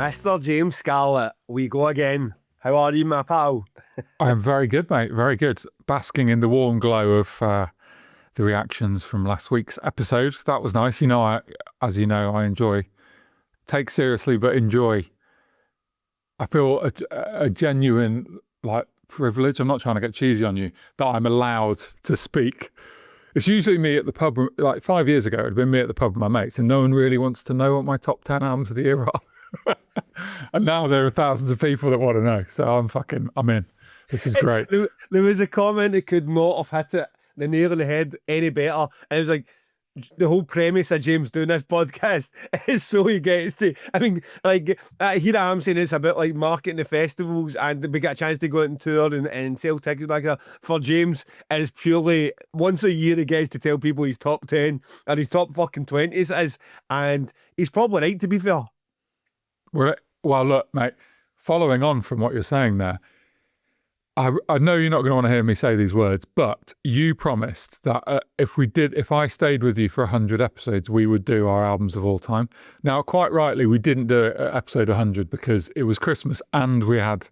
Mr. James Scarlett, we go again. How are you, my pal? I am very good, mate. Very good. Basking in the warm glow of the reactions from last week's episode. That was nice. As you know, I enjoy, take seriously, but enjoy. I feel a genuine privilege. I'm not trying to get cheesy on you, that I'm allowed to speak. It's usually me at the pub. Like 5 years ago, it had been me at the pub with my mates, and no one really wants to know what my top 10 albums of the year are. And now there are thousands of people that want to know. So I'm in. This is great. There was a comment that could not have hit it the nail on the head any better. And it was like, the whole premise of James doing this podcast is so he gets to, here I am saying it's about like marketing the festivals, and we get a chance to go out and tour and sell tickets like that. For James, it's purely once a year he gets to tell people his top 10 or his top fucking 20s is, and he's probably right, to be fair. Well, look, mate, following on from what you're saying there, I know you're not going to want to hear me say these words, but you promised that if I stayed with you for 100 episodes, we would do our albums of all time. Now, quite rightly, we didn't do it at episode 100 because it was Christmas and we had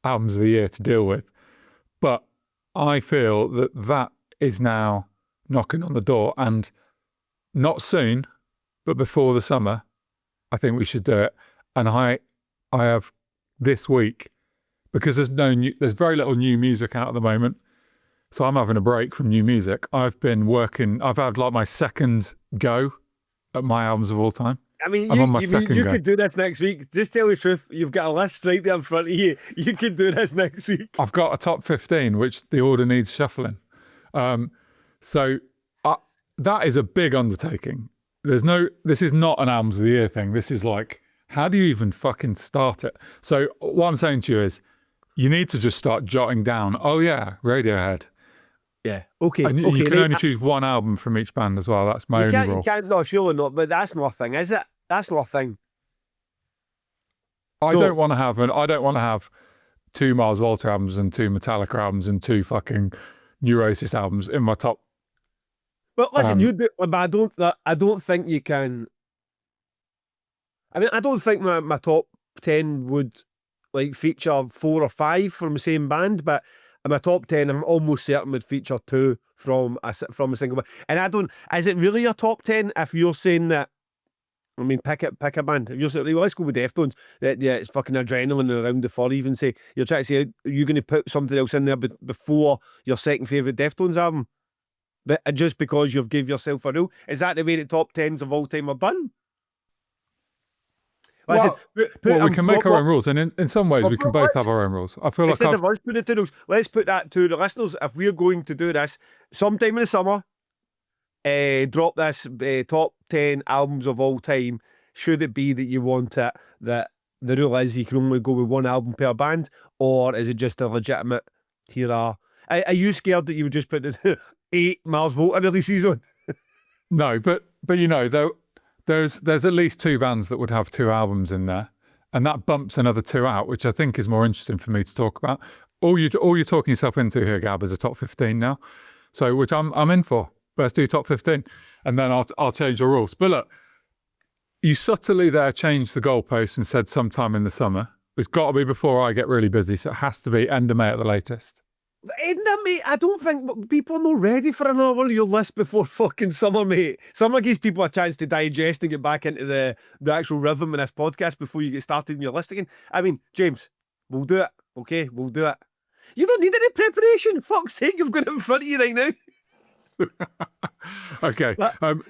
albums of the year to deal with. But I feel that is now knocking on the door, and not soon, but before the summer, I think we should do it. And I have this week, because there's very little new music out at the moment, so I'm having a break from new music. I've had like my second go at my albums of all time. I mean, you could do this next week. Just tell the truth. You've got a list right there in front of you. You could do this next week. I've got a top 15, which the order needs shuffling. So that is a big undertaking. This is not an albums of the year thing. This is like, how do you even fucking start it? So what I'm saying to you is, you need to just start jotting down, oh yeah, Radiohead. Yeah, okay. And you can only choose one album from each band as well. That's my only rule. You can't, no, surely not, but that's not a thing, is it? That's not a thing. I don't want to have 2 Mars Volta albums and 2 Metallica albums and 2 fucking Neurosis albums in my top. But listen, but I don't think you can. I mean, I don't think my top 10 would feature 4 or 5 from the same band, but in my top 10, I'm almost certain would feature 2 from a single band. And is it really your top 10 if you're saying that? I mean, pick a band. If you're saying, well, let's go with Deftones. Yeah, it's fucking adrenaline around the fur. Even say you're trying to say, are you going to put something else in there before your second favourite Deftones album? But just because you've gave yourself a rule, is that the way that top 10s of all time are done? Well, we can make our own rules, and in some ways we can both have our own rules. I feel instead of us putting it to rules, let's put that to the listeners. If we're going to do this sometime in the summer, drop this top 10 albums of all time. Should it be that you want it, that the rule is you can only go with one album per band, or is it just a legitimate, here are you scared that you would just put 8 Mars Volta releases on? No, but though, there's at least 2 bands that would have 2 albums in there, and that bumps another 2 out, which I think is more interesting for me to talk about. All you're talking yourself into here, Gab, is a top 15 now, so which I'm in for. But let's do top 15, and then I'll change the rules. But look, you subtly there changed the goalpost and said sometime in the summer. It's got to be before I get really busy, so it has to be end of May at the latest. End of May? I don't think people are not ready for another one of your list before fucking summer, mate. Summer gives people a chance to digest and get back into the actual rhythm of this podcast before you get started in your list again. I mean, James, we'll do it. Okay, we'll do it. You don't need any preparation. Fuck's sake, you've got it in front of you right now. Okay.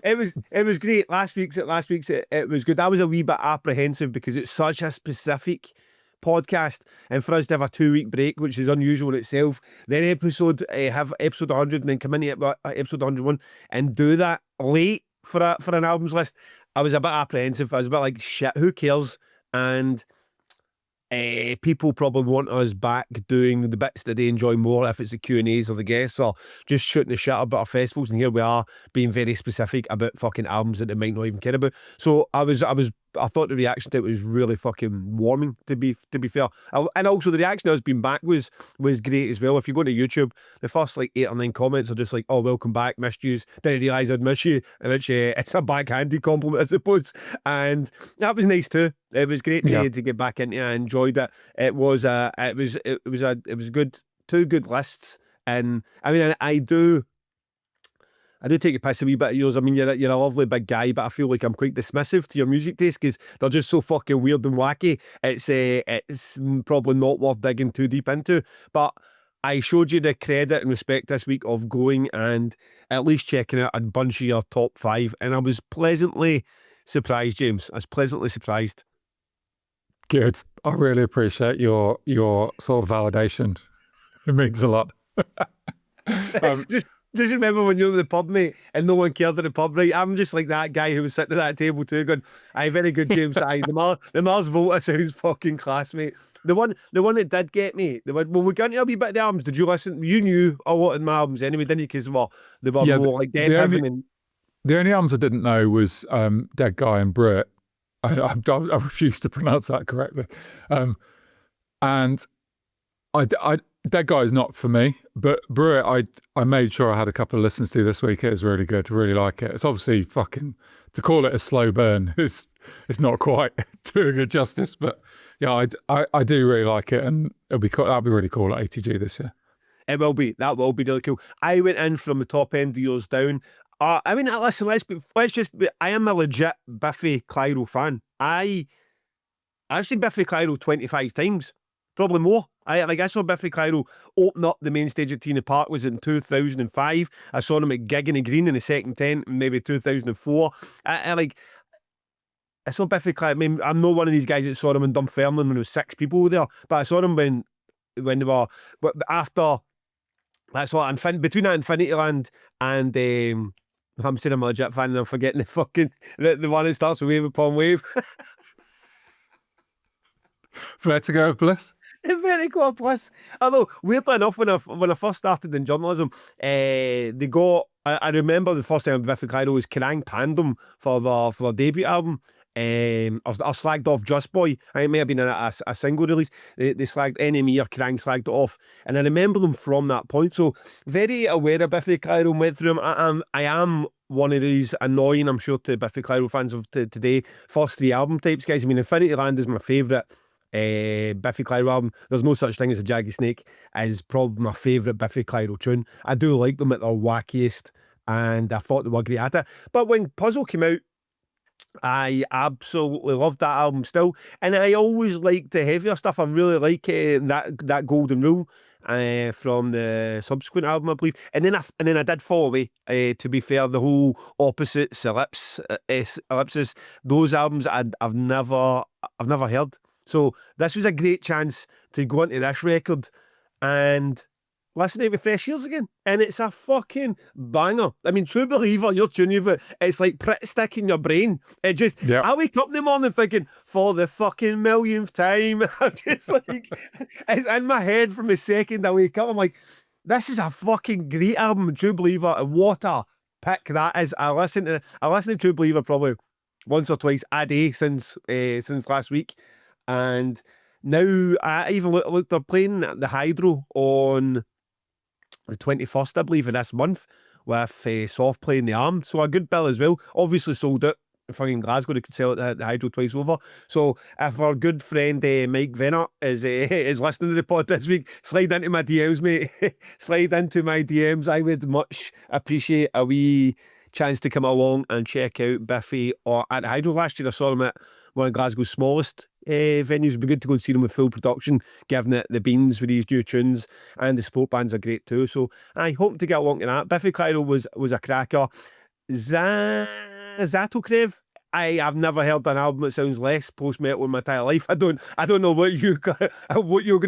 It was great. Last week's it was good. I was a wee bit apprehensive because it's such a specific podcast, and for us to have a 2-week break, which is unusual in itself, then have episode 100 and then come into episode 101 and do that late for an albums list. I was a bit apprehensive. I was a bit like, shit, who cares? And people probably want us back doing the bits that they enjoy more, if it's the Q&As or the guests, or just shooting the shit about our festivals. And here we are being very specific about fucking albums that they might not even care about. So I was I thought the reaction to it was really fucking warming, to be fair. And also the reaction to us being back was great as well. If you go to YouTube, the first like 8 or 9 comments are just like, "Oh, welcome back, missed you. Didn't realise I'd miss you," and it's a backhanded compliment, I suppose. And that was nice too. It was great to get back into it. I enjoyed it. It was good. 2 good lists. And I mean, I do take a piss a wee bit of yours. I mean, you're a lovely big guy, but I feel like I'm quite dismissive to your music taste because they're just so fucking weird and wacky. It's probably not worth digging too deep into. But I showed you the credit and respect this week of going and at least checking out a bunch of your top 5, and I was pleasantly surprised, James. I was pleasantly surprised. Good. I really appreciate your sort of validation. It means a lot. Just remember when you were at the pub, mate, and no one cared at the pub, right? I'm just like that guy who was sitting at that table too, going, "Aye, very good, James. Aye, the Mars Volta sounds fucking class, mate." The one that did get me, well, we got into a wee bit of the albums. Did you listen? You knew a lot of my albums anyway, didn't you? Because they were more like Death Heaven and... The only albums I didn't know was Dead Guy and Brit. I refuse to pronounce that correctly. And Dead Guy is not for me, but Brit, I made sure I had a couple of listens to this week. It was really good. I really like it. It's obviously fucking, to call it a slow burn, it's not quite doing it justice, but yeah, I do really like it, and it'll be cool. That'll be really cool at ATG this year. It will be. That will be really cool. I went in from the top end of yours down. I mean, listen, I am a legit Biffy Clyro fan. I've seen Biffy Clyro 25 times. Probably more. I saw Biffy Clyro open up the main stage at Tina Park was in 2005. I saw them at Gig in the Green in the second tent in maybe 2004. I saw Biffy Clyro. I mean, I'm not one of these guys that saw them in Dunfermline when there was 6 people there, but I saw them when they were after. That's what between that Infinityland and I'm saying I'm a legit fan and I'm forgetting the one that starts with Wave Upon Wave. Vertigo of Bliss. Vertigo of Bliss. Although, weirdly enough, when I first started in journalism, they got... I remember the first time Biffy Clyro was Kerrang Pandem for their debut album. I slagged off Just Boy. I may have been a single release. They slagged NME or Kerrang slagged it off, and I remember them from that point. So very aware of Biffy Clyro, went through them. I am one of these annoying, I'm sure, to Biffy Clyro fans of today, first 3 album types, guys. I mean, Infinityland is my favourite Biffy Clyro album. There's no such thing as a Jaggy Snake is probably my favourite Biffy Clyro tune. I do like them at their wackiest, and I thought they were great at it. But when Puzzle came out, I absolutely loved that album still, and I always liked the heavier stuff. I really like that Golden Rule from the subsequent album, I believe, and then I did fall away. To be fair, the whole Opposites, Ellipsis, those albums I've never heard. So this was a great chance to go into this record and listen to it with fresh ears again, and it's a fucking banger. I mean, True Believer, you're tuning of it, it's like Pritt Stick in your brain. It just, I wake up in the morning thinking, for the fucking millionth time, I'm just like, it's in my head from the second I wake up. I'm like, this is a fucking great album, True Believer, and what a pick that is. I listen to True Believer probably once or twice a day since last week, and now I even look, they're playing the Hydro on the 21st, I believe, of this month, with Soft playing the Arm. So a good bill as well. Obviously sold out fucking Glasgow. They could sell it at the Hydro twice over. So if our good friend Mike Venner is listening to the pod this week, slide into my DMs, mate. Slide into my DMs. I would much appreciate a wee chance to come along and check out Biffy or at the Hydro. Last year I saw them at one of Glasgow's smallest venues. It'd be good to go and see them with full production, given it the beans with these new tunes, and the sport bands are great too. So I hope to get along to that. Biffy Clyro was a cracker. Zatokrev, I've never heard an album that sounds less post metal in my entire life. I don't know what you're going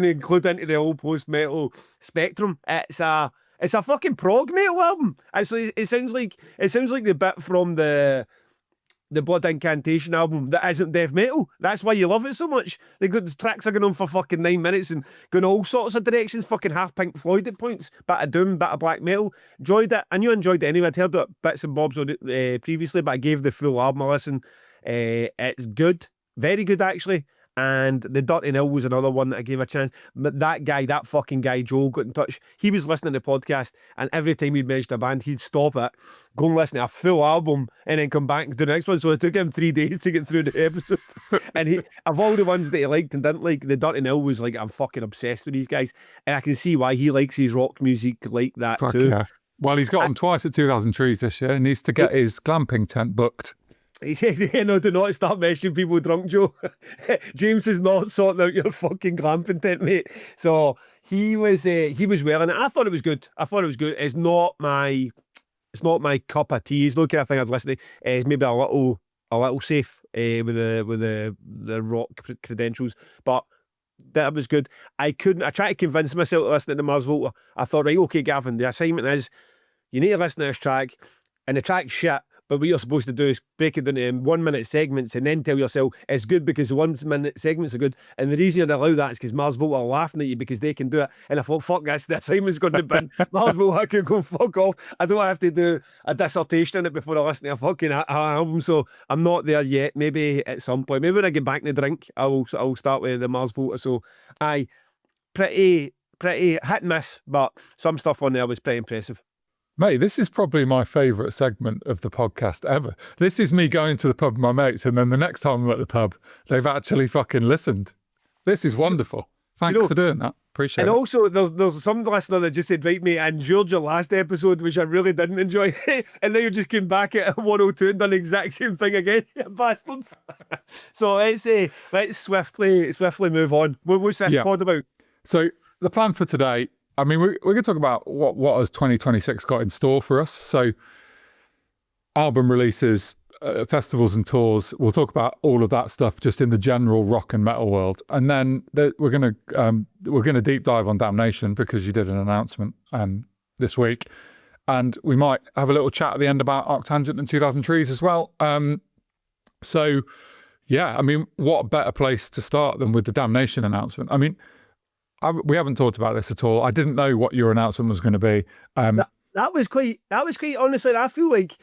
to include into the whole post metal spectrum. It's a fucking prog metal album. Actually, it sounds like the bit from the Blood Incantation album that isn't death metal. That's why you love it so much. The tracks are going on for fucking 9 minutes and going all sorts of directions, fucking half Pink Floyd at points, bit of doom, bit of black metal. Enjoyed it. I knew I enjoyed it anyway. I'd heard it bits and bobs on it previously, but I gave the full album a listen It's good, very good actually. And the Dirty Nil was another one that I gave a chance. But that fucking guy, Joe, got in touch. He was listening to the podcast, and every time he'd mention a band, he'd stop it, go and listen to a full album, and then come back and do the next one. So it took him 3 days to get through the episode. And of all the ones that he liked and didn't like, the Dirty Nil was like, I'm fucking obsessed with these guys. And I can see why he likes his rock music like that too. Yeah. Well, he's got them twice at 2,000 Trees this year. He needs to get his glamping tent booked. He said, no, do not start messaging people drunk, Joe. James is not sorting out your fucking glamping tent, mate. So he was well in it. I thought it was good. It's not my cup of tea. It's not the kind of thing I'd listen to. It's maybe a little safe with the rock credentials, but that was good. I tried to convince myself to listen to Mars Volta. I thought, right, okay, Gavin, the assignment is you need to listen to this track, and the track's shit. But what you're supposed to do is break it down into 1 minute segments and then tell yourself it's good because the 1 minute segments are good. And the reason you're allow that is because Mars Volta are laughing at you because they can do it. And I thought, fuck this, the assignment's going to bin. Mars Volta can go fuck off. I don't have to do a dissertation on it before I listen to a fucking album. So I'm not there yet. Maybe at some point, maybe when I get back in the drink, I'll start with the Mars Volta. So pretty hit and miss, but some stuff on there was pretty impressive. Mate, this is probably my favourite segment of the podcast ever. This is me going to the pub with my mates, and then the next time I'm at the pub, they've actually fucking listened. This is wonderful. Thanks for doing that. Appreciate it. And also, there's some listener that just said, right, mate, I enjoyed your last episode, which I really didn't enjoy. And now you just came back at 102 and done the exact same thing again, you bastards. So let's swiftly move on. What's this pod about? So the plan for today, I mean, we're going to talk about what has 2026 got in store for us. So album releases, festivals and tours. We'll talk about all of that stuff just in the general rock and metal world. And then we're going to deep dive on Damnation because you did an announcement this week. And we might have a little chat at the end about Arctangent and 2,000 Trees as well. So, yeah, I mean, what better place to start than with the Damnation announcement? I mean, we haven't talked about this at all. I didn't know what your announcement was going to be. That was quite honestly. I feel like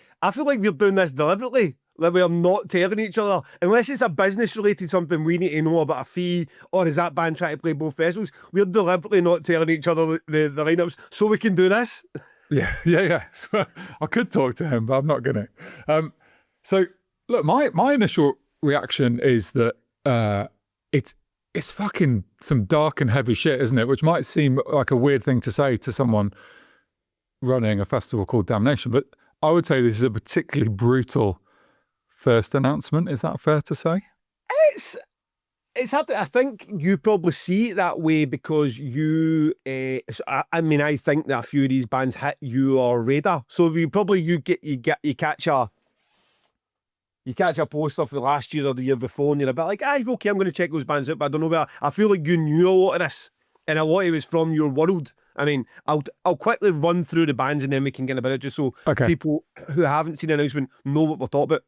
we're doing this deliberately. That we're not telling each other unless it's a business related something we need to know about a fee, or is that band trying to play both festivals? We're deliberately not telling each other the lineups so we can do this. Yeah. So, I could talk to him, but I'm not going to. So look, my initial reaction is that it's fucking some dark and heavy shit, isn't it? Which might seem like a weird thing to say to someone running a festival called Damnation, but I would say this is a particularly brutal first announcement. Is that fair to say? It's hard to, I think you probably see it that way because you, I think that a few of these bands hit your radar. So you catch a poster for last year or the year before, and you're a bit like, okay, I'm going to check those bands out, but I don't know where. I feel like you knew a lot of this, and a lot of it was from your world. I mean, I'll quickly run through the bands and then we can get about it, just so people who haven't seen the announcement know what we're talking about.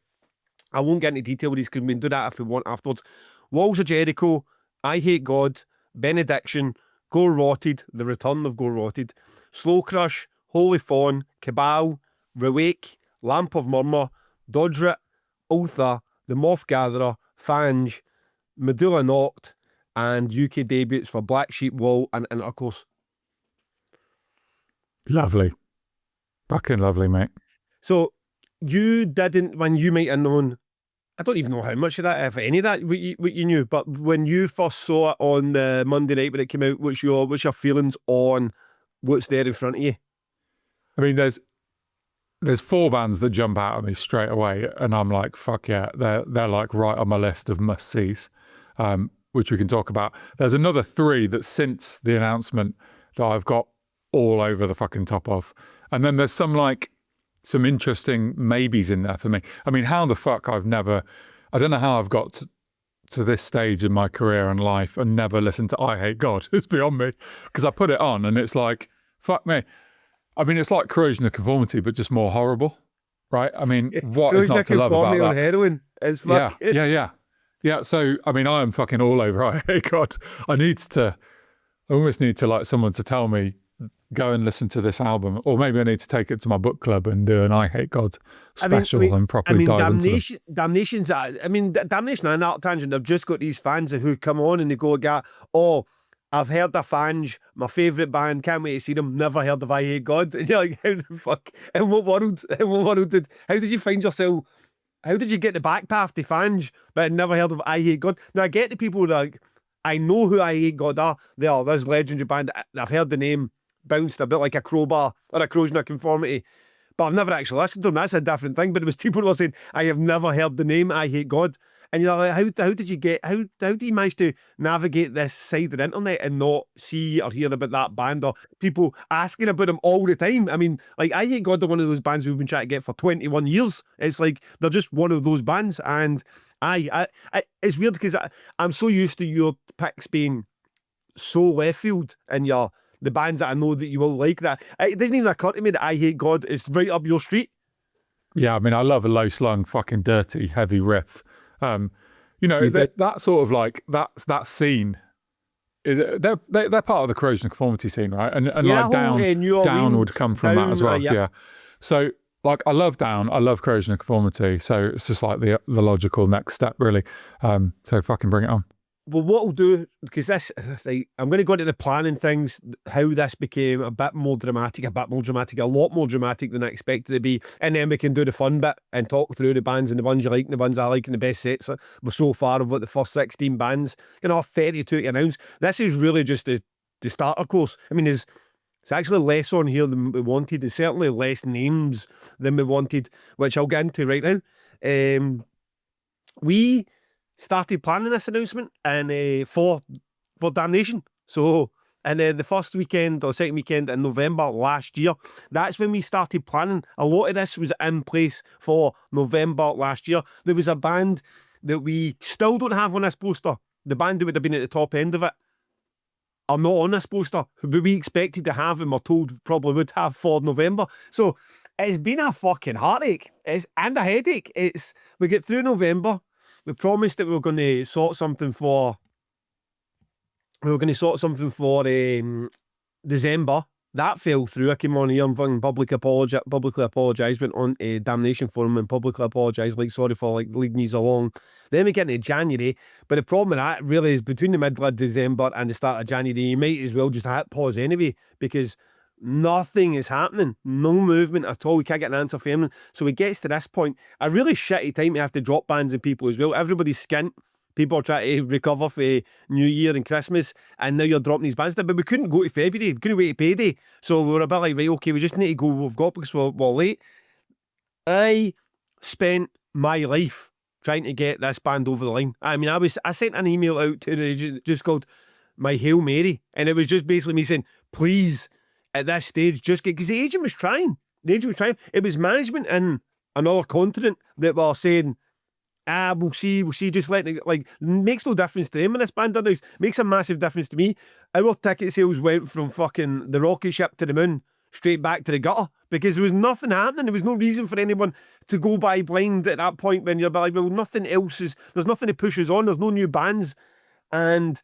I won't get into detail with these because we can do that if we want afterwards. Walls of Jericho, I Hate God, Benediction, Go Rotted, The Return of Go Rotted, Slow Crush, Holy Fawn, Cabal, Rewake, Lamp of Murmur, Dodgerit, Ultha, The Moth Gatherer, Fange, Medulla Noct, and UK debuts for Black Sheep, Wall, and Intercourse. Lovely. Fucking lovely, mate. So you didn't, when you might have known, I don't even know how much of that, if any of that, what you knew, but when you first saw it on the Monday night when it came out, what's your feelings on what's there in front of you? I mean, there's 4 bands that jump out at me straight away, and I'm like, fuck yeah, they're like right on my list of must-sees, which we can talk about. There's another 3 that since the announcement that I've got all over the fucking top of. And then there's some interesting maybes in there for me. I mean, how the fuck I don't know how I've got to this stage in my career and life and never listened to I Hate God. It's beyond me. Because I put it on and it's like, fuck me. I mean, it's like Corrosion of Conformity, but just more horrible, right? I mean, what is not to love about that? On heroin is fucking... Yeah, so, I mean, I am fucking all over I Hate God. I almost need to like someone to tell me go and listen to this album, or maybe I need to take it to my book club and do an I Hate God special and properly dive into them. Damnation's, Damnation and Art Tangent, they've just got these fans who come on and they go, oh, I've heard the Fange, my favourite band, can't wait to see them, never heard of I Hate God. And you're like, how the fuck, how did you find yourself, how did you get the back path to Fange, but I'd never heard of I Hate God? Now, I get the people like, I know who I Hate God are. They are this legendary band. I've heard the name bounced a bit like a crowbar or a corrosion of conformity, but I've never actually listened to them. That's a different thing. But it was people who were saying, I have never heard the name I Hate God. And you're like, how did you manage to navigate this side of the internet and not see or hear about that band, or people asking about them all the time? I mean, like, I Hate God are one of those bands we've been trying to get for 21 years. It's like, they're just one of those bands. And it's weird because I'm so used to your picks being so left field and the bands that I know that you will like, that it doesn't even occur to me that I Hate God is right up your street. Yeah, I mean, I love a low slung, fucking dirty, heavy riff. That sort of like that scene. They're part of the corrosion of conformity scene, right? And like down would come from that as well. Yeah. So like, I love Down, I love corrosion of conformity. So it's just like the logical next step, really. So fucking bring it on. Well, what we'll do, because I'm going to go into the planning things, how this became a lot more dramatic than I expected it to be. And then we can do the fun bit and talk through the bands and the ones you like and the ones I like and the best sets. We're so far of the first 16 bands. 32 to announce. This is really just the starter course. I mean, it's actually less on here than we wanted. There's certainly less names than we wanted, which I'll get into right now. We started planning this announcement and for Damnation. So in the first weekend or second weekend in November last year, that's when we started planning. A lot of this was in place for November last year. There was a band that we still don't have on this poster. The band that would have been at the top end of it are not on this poster, but we expected to have and were told probably would have for November. So it's been a fucking heartache and a headache. We get through November. We promised that we were going to sort something for December. That fell through. I came on here and fucking publicly apologised, went on a Damnation forum and publicly apologised, like, sorry for like leading these along. Then we get into January, but the problem with that really is between the middle of December and the start of January, you might as well just hit pause anyway, because nothing is happening, no movement at all. We can't get an answer from anyone. So it gets to this point, a really shitty time to have to drop bands and people as well. Everybody's skint. People are trying to recover for New Year and Christmas, and now you're dropping these bands. But we couldn't go to February, we couldn't wait to payday. So we were a bit like, right, okay, we just need to go what we've got because we're late. I spent my life trying to get this band over the line. I mean, I sent an email out to the agent just called my Hail Mary, and it was just basically me saying, please, at this stage, just get, because the agent was trying. It was management in another continent that were saying, we'll see, just letting it, like, makes no difference to them when this band does it. Makes a massive difference to me. Our ticket sales went from fucking the rocket ship to the moon straight back to the gutter because there was nothing happening. There was no reason for anyone to go by blind at that point when you're like, well, nothing else there's nothing to push us on, there's no new bands. And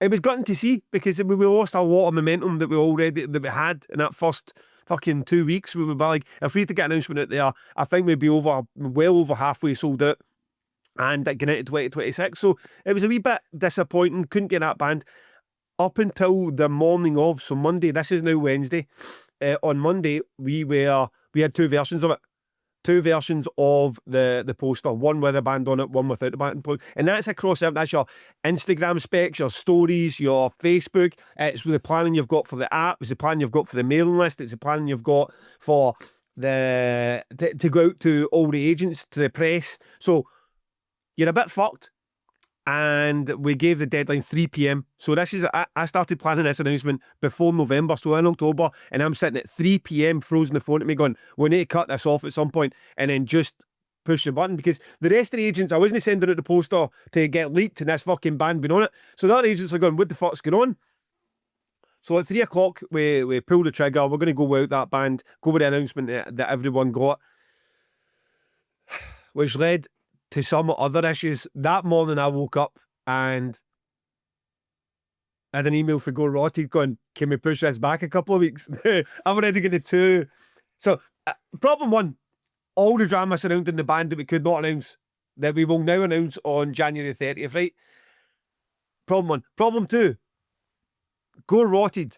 it was gutting to see because we lost a lot of momentum that we had in that first fucking 2 weeks. We were like, if we had to get an announcement out there, I think we'd be well over halfway sold out and getting into 2026. So it was a wee bit disappointing. Couldn't get that band up until the morning of, so Monday. This is now Wednesday. On Monday, we had two versions of it. Two versions of the poster, one with a band on it, one without the band. And that's across everything. That's your Instagram specs, your stories, your Facebook. It's the planning you've got for the app. It's the plan you've got for the mailing list. It's the plan you've got for to go out to all the agents, to the press. So you're a bit fucked. And we gave the deadline 3 p.m. So this is, I started planning this announcement before November, so in October, and I'm sitting at 3 p.m. frozen the phone at me going, we need to cut this off at some point and then just push the button, because the rest of the agents, I wasn't sending out the poster to get leaked and this fucking band being on it. So the other agents are going, what the fuck's going on? So at 3 o'clock, we pulled the trigger. We're going to go out that band, go with the announcement that everyone got, which led to some other issues. That morning I woke up and I had an email for Go Rotted going, can we push this back a couple of weeks? I've already got the 2. So, problem 1, all the drama surrounding the band that we could not announce, that we will now announce on January 30th, right? Problem 1. Problem 2, Go Rotted.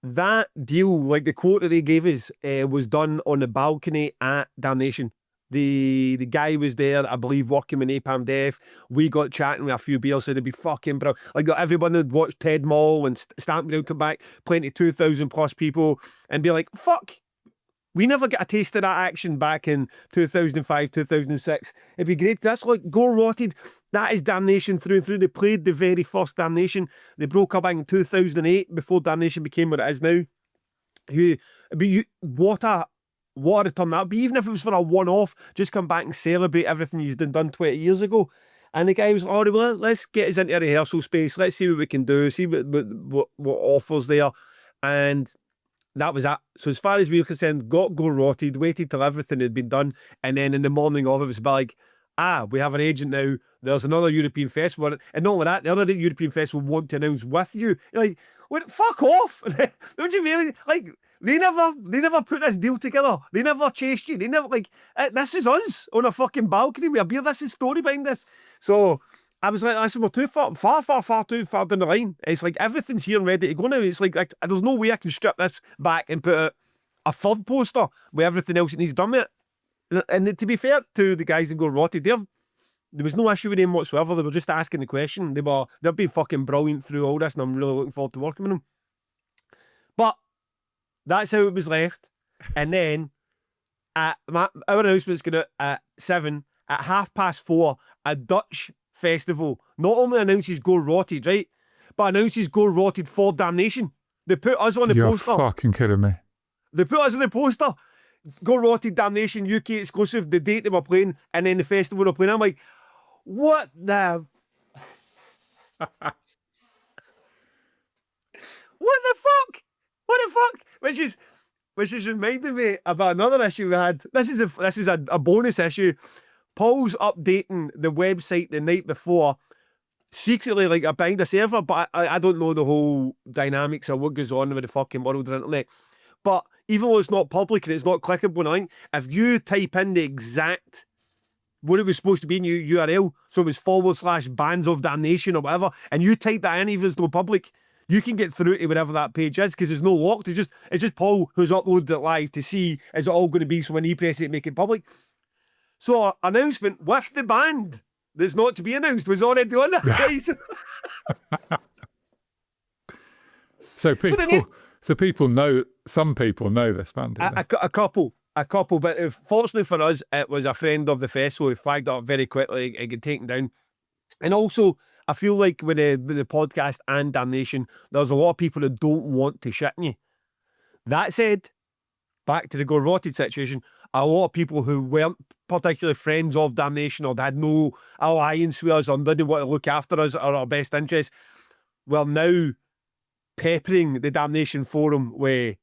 That deal, like the quote that they gave us, was done on the balcony at Damnation. The guy was there, I believe, working with Napalm Death. We got chatting with a few beers, said it'd be fucking bro. Like everyone had watched Ted Mall and Stamping Ground come back, plenty 2,000 plus people, and be like, fuck. We never get a taste of that action back in 2005, 2006. It'd be great. That's like Go Rotted. That is Damnation through and through. They played the very first Damnation. They broke up in 2008 before Damnation became what it is now. What a return that would be. Even if it was for a one-off, just come back and celebrate everything you've done 20 years ago. And the guy was, all right, well, let's get us into a rehearsal space. Let's see what we can do. See what offers there. And that was that. So as far as we were concerned, Go Rotted, waited till everything had been done, and then in the morning of it was like, we have an agent now. There's another European festival, and not only that, the other European festival want to announce with you. You're like, what? Fuck off! Don't you really like? They never put this deal together. They never chased you. They never this is us on a fucking balcony with a beer. This is story behind this. So I was like, listen, we're too far too far down the line. It's like everything's here and ready to go now. It's like there's no way I can strip this back and put a third poster with everything else that needs done with it. And to be fair to the guys that Go Rotted, there was no issue with them whatsoever. They were just asking the question. They've been fucking brilliant through all this, and I'm really looking forward to working with them. But that's how it was left. And then our announcement's going to at 7, at 4:30, a Dutch festival not only announces Go Rotted, right, but announces Go Rotted for Damnation. They put us on the poster. You're fucking kidding me. They put us on the poster. Go Rotted Damnation UK exclusive, the date they were playing, and then the festival they were playing. I'm like, what the... What the fuck? What the fuck? Which is reminding me about another issue we had. This is a bonus issue. Paul's updating the website the night before, secretly like behind a server, but I don't know the whole dynamics of what goes on with the fucking world of the internet. But even though it's not public and it's not clickable now, if you type in the exact what it was supposed to be in your URL, so it was / bands of damnation or whatever, and you type that in, even if it's no public, you can get through to whatever that page is because it's no locked. It's just Paul who's uploaded it live to see is it all going to be, so when he presses it, make it public. So our announcement with the band that's not to be announced was already on that, guys. So people know, some people know this band. A couple, but fortunately for us, it was a friend of the festival who flagged it up very quickly and got taken down. And also, I feel like with the podcast and Damnation, there's a lot of people that don't want to shit in you. That said, back to the Go Rotted situation, a lot of people who weren't particularly friends of Damnation or had no alliance with us or didn't want to look after us or our best interests, were now peppering the Damnation forum with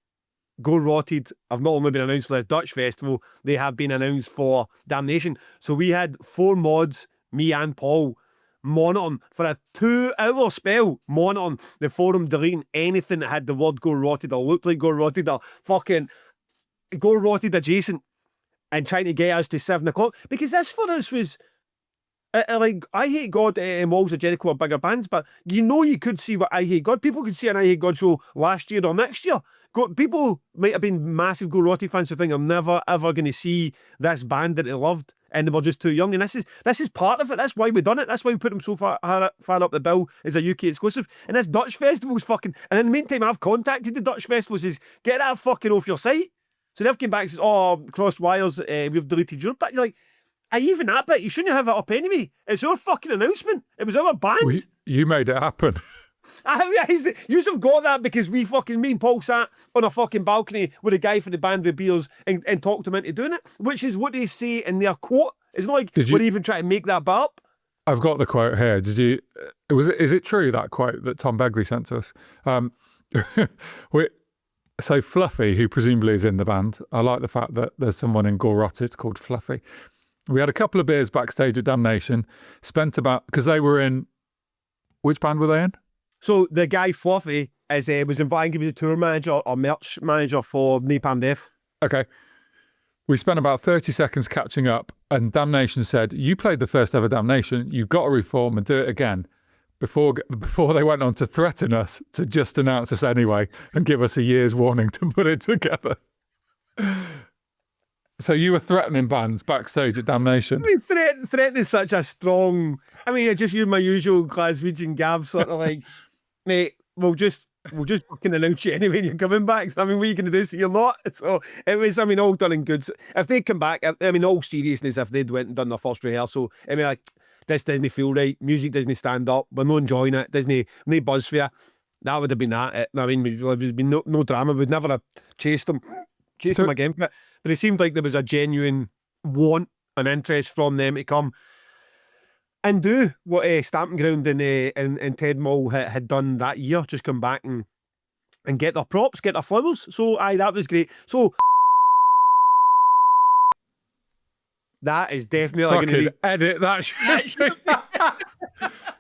Go Rotted have not only been announced for this Dutch festival, they have been announced for Damnation. So we had 4 mods, me and Paul, monitoring for a 2-hour spell, monitoring the forum, deleting anything that had the word Go Rotted or looked like Go Rotted or fucking Go Rotted adjacent, and trying to get us to 7 o'clock. Because this for us was like I Hate God and Walls of Jericho are bigger bands, but you could see what I Hate God. People could see an I Hate God show last year or next year. People might have been massive Go Rotted fans who think they're never ever going to see this band that they loved and they were just too young. And this is part of it. That's why we done it. That's why we put them so far up the bill as a UK exclusive. And this Dutch festival's fucking... And in the meantime, I've contacted the Dutch festival, says, get that fucking off your site. So they've come back and says, oh, crossed wires, we've deleted your... But you're like, even that bit, you shouldn't have it up anyway. It's our fucking announcement. It was our band. You made it happen. You have got that because me and Paul sat on a fucking balcony with a guy for the band with beers and talked him into doing it, which is what they say in their quote. It's not like we're even trying to make that bit up. I've got the quote here. Is it true, that quote that Tom Begley sent to us? So Fluffy, who presumably is in the band, I like the fact that there's someone in Go Rotted called Fluffy. We had a couple of beers backstage at Damnation, because they were in, which band were they in? So the guy Fluffy was invited to be the tour manager or merch manager for Napalm Death. Okay. We spent about 30 seconds catching up, and Damnation said, "You played the first ever Damnation. You've got to reform and do it again." Before they went on to threaten us to just announce us anyway and give us a year's warning to put it together. So you were threatening bands backstage at Damnation. I mean, threatening is such a strong. I mean, I just use my usual Glaswegian Gav sort of like, mate, we'll just fucking announce you anyway you're coming back. So, I mean, what are you going to do so you're not? So it was, I mean, all done and good. If they come back, I mean, all seriousness, if they'd went and done their first rehearsal, I mean, like, this doesn't feel right. Music doesn't stand up. We're not enjoying it. Doesn't no buzz for you. That would have been that. I mean, there would be no drama. We'd never have chased them again for it. But it seemed like there was a genuine want and interest from them to come and do what Stamping Ground and Ted Mull had done that year. Just come back and get their props, get their flowers. So aye, that was great. So that is definitely going to edit that shit.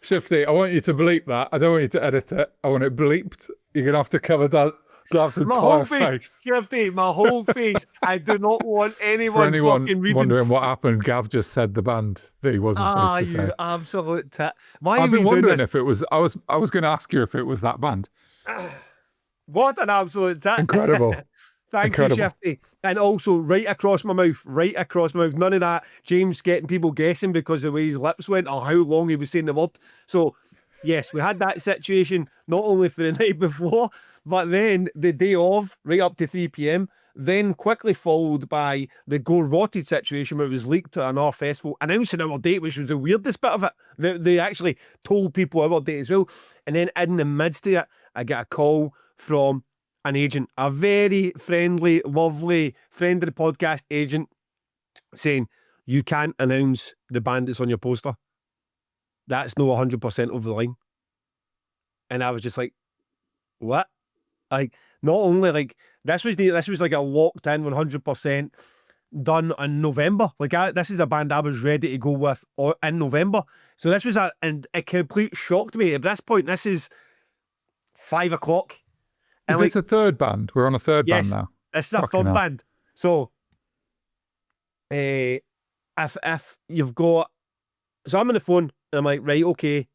Shifty, I want you to bleep that. I don't want you to edit it. I want it bleeped. You're gonna have to cover that. My whole face, Shifty, my whole face. I do not want anyone fucking reading. Wondering what happened, Gav just said the band that he wasn't supposed to say. You absolute tit. I've been wondering if it was. I was going to ask you if it was that band. What an absolute tit! Incredible. Thank you, Shifty. And also, right across my mouth. None of that James getting people guessing because of the way his lips went or how long he was saying the word. So, yes, we had that situation not only for the night before, but then the day of, right up to 3 p.m, then quickly followed by the Go Rotted situation where it was leaked to another festival, announcing our date, which was the weirdest bit of it. They actually told people our date as well. And then in the midst of it, I get a call from an agent, a very friendly, lovely friend of the podcast agent, saying, "You can't announce the band that's on your poster. That's no 100% over the line." And I was just like, what? Like, not only like this was like a locked in 100% done in November. Like this is a band I was ready to go with in November. So this was a complete shock to me. At this point, this is 5 o'clock. Is this a third band? We're on a third band now. This is a third band. So, if you've got, so I'm on the phone and I'm like, right, okay.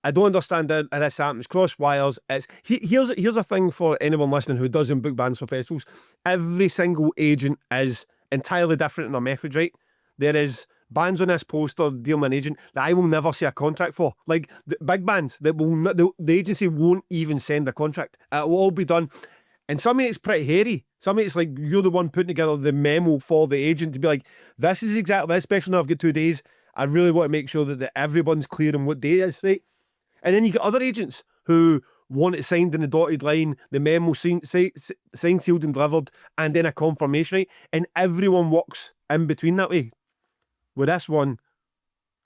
I don't understand how this happens. Cross wires. Here's a thing for anyone listening who doesn't book bands for festivals. Every single agent is entirely different in their method, right? There is bands on this poster dealing with an agent that I will never see a contract for. Like the big bands that will not, the agency won't even send a contract. It will all be done. And some of it's pretty hairy. Some of it's like you're the one putting together the memo for the agent to be like, this is exactly this, especially now I've got 2 days. I really want to make sure that everyone's clear on what day it is, right? And then you get other agents who want it signed in the dotted line, the memo signed, sealed and delivered, and then a confirmation, right? And everyone walks in between that way. With this one,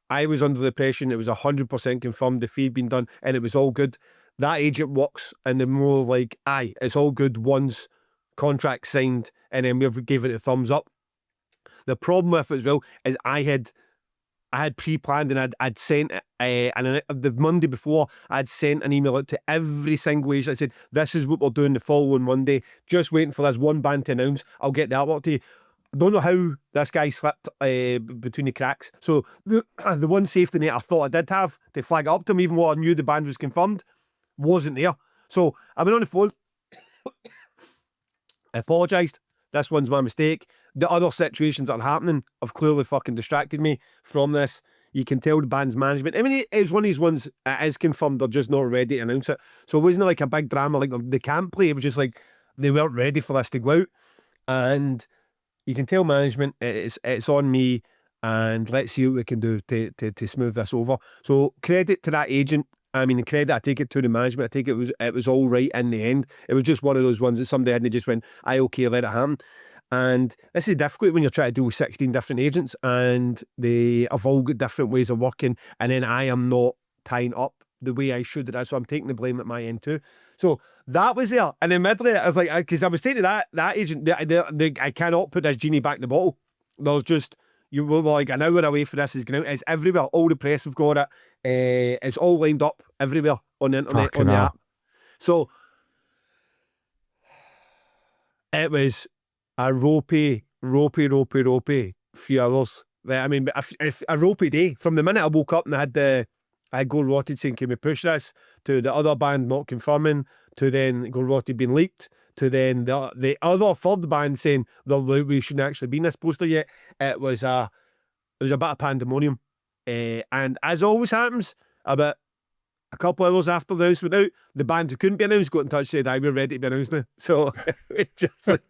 I was under the impression it was 100% confirmed, the fee had been done, and it was all good. That agent walks and they're more like, aye, it's all good once contract signed, and then we gave it a thumbs up. The problem with it as well is I had pre-planned and I'd sent and the Monday before I'd sent an email out to every single agent. I said, this is what we're doing the following Monday, just waiting for this one band to announce. I'll get the artwork to you. I don't know how this guy slipped between the cracks. So the one safety net I thought I did have to flag it up to him, even though I knew the band was confirmed, wasn't there. So I went on the phone. I apologised. This one's my mistake. The other situations that are happening have clearly fucking distracted me from this. You can tell the band's management. I mean, it's one of these ones that is confirmed, they're just not ready to announce it. So it wasn't like a big drama like they can't play. It was just like they weren't ready for this to go out. And you can tell management it's on me, and let's see what we can do to smooth this over. So credit to that agent. I mean, credit, I take it to the management. I take it was all right in the end. It was just one of those ones that somebody had and they just went, aye, okay, let it happen. And this is difficult when you're trying to deal with 16 different agents and they have all got different ways of working, and then I am not tying up the way I should. So I'm taking the blame at my end too. So that was there. And then midway, I was like, because I was saying to that agent, I cannot put this genie back in the bottle. There's just, you were like an hour away for this is going out. It's everywhere. All the press have got it. It's all lined up everywhere. on the internet, Fucking on the hell. app. So it was a ropey few hours. I mean, a ropey day. From the minute I woke up and I had Go Rotted saying, can we push this? To the other band not confirming, to then Go Rotted being leaked, to then the other third band saying, well, we shouldn't actually be in this poster yet. It was a bit of pandemonium. And as always happens, about a couple of hours after the announcement out, the band who couldn't be announced got in touch and said, we're ready to be announced now. So it's just like,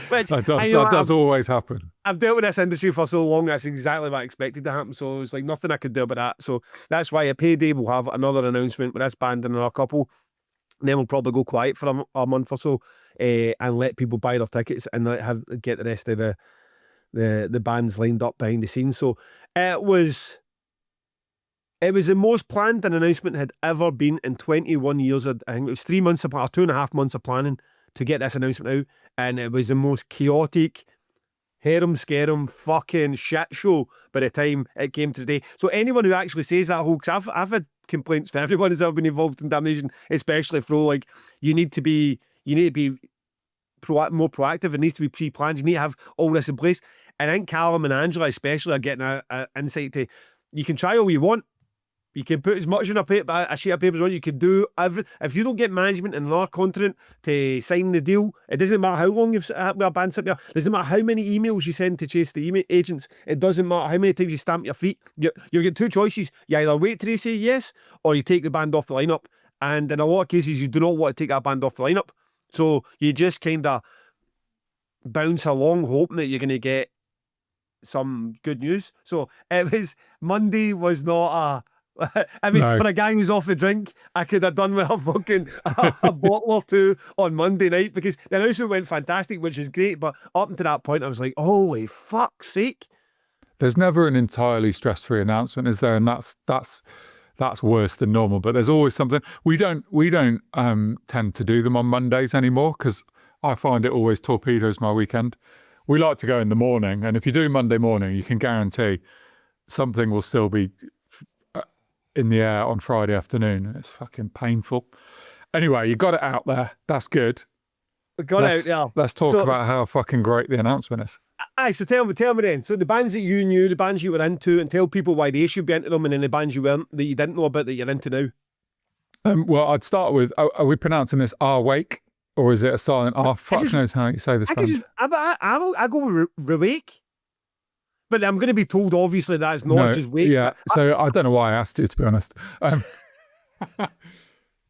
which, that does always happen. I've dealt with this industry for so long, that's exactly what I expected to happen. So it's like nothing I could do about that. So that's why at Payday we'll have another announcement with this band and another couple. And then we'll probably go quiet for a month or so, and let people buy their tickets and get the rest of the bands lined up behind the scenes. So it was the most planned an announcement had ever been in 21 years. I think it was 3 months or 2.5 months of planning to get this announcement out, and it was the most chaotic, harem-scarum fucking shit show by the time it came to the day. So anyone who actually says that hoax, I've had complaints for everyone who's ever been involved in Damnation, especially Fro. Like, you need to be more proactive. It needs to be pre-planned. You need to have all this in place. And I think Callum and Angela especially are getting a insight to, you can try all you want. You can put as much on a sheet of paper as you want. You can do everything. If you don't get management in another continent to sign the deal, it doesn't matter how long you've got a band sitting there. It doesn't matter how many emails you send to chase the agents. It doesn't matter how many times you stamp your feet. You get two choices. You either wait till they say yes, or you take the band off the lineup. And in a lot of cases, you do not want to take that band off the lineup. So you just kind of bounce along, hoping that you're going to get some good news. So Monday was not a... I mean, No. for a guy who's off the drink, I could have done with a fucking a bottle or two on Monday night, because the announcement went fantastic, which is great. But up until that point, I was like, holy fuck's sake. There's never an entirely stress-free announcement, is there? And that's worse than normal. But there's always something. We don't tend to do them on Mondays anymore, because I find it always torpedoes my weekend. We like to go in the morning, and if you do Monday morning, you can guarantee something will still be in the air on Friday afternoon. It's fucking painful. Anyway, you got it out there. That's good. We got it out there. Let's talk about how fucking great the announcement is. Aye, so tell me then. So the bands that you knew, the bands you were into, and tell people why they should be into them, and then the bands you weren't, that you didn't know about, that you're into now. Well, I'd start with, are we pronouncing this R-Wake? Or is it a silent R? Fuck knows how you say this band. I go with Rewake. But I'm going to be told, obviously, that's not just Wake. Yeah, so I don't know why I asked you, to be honest.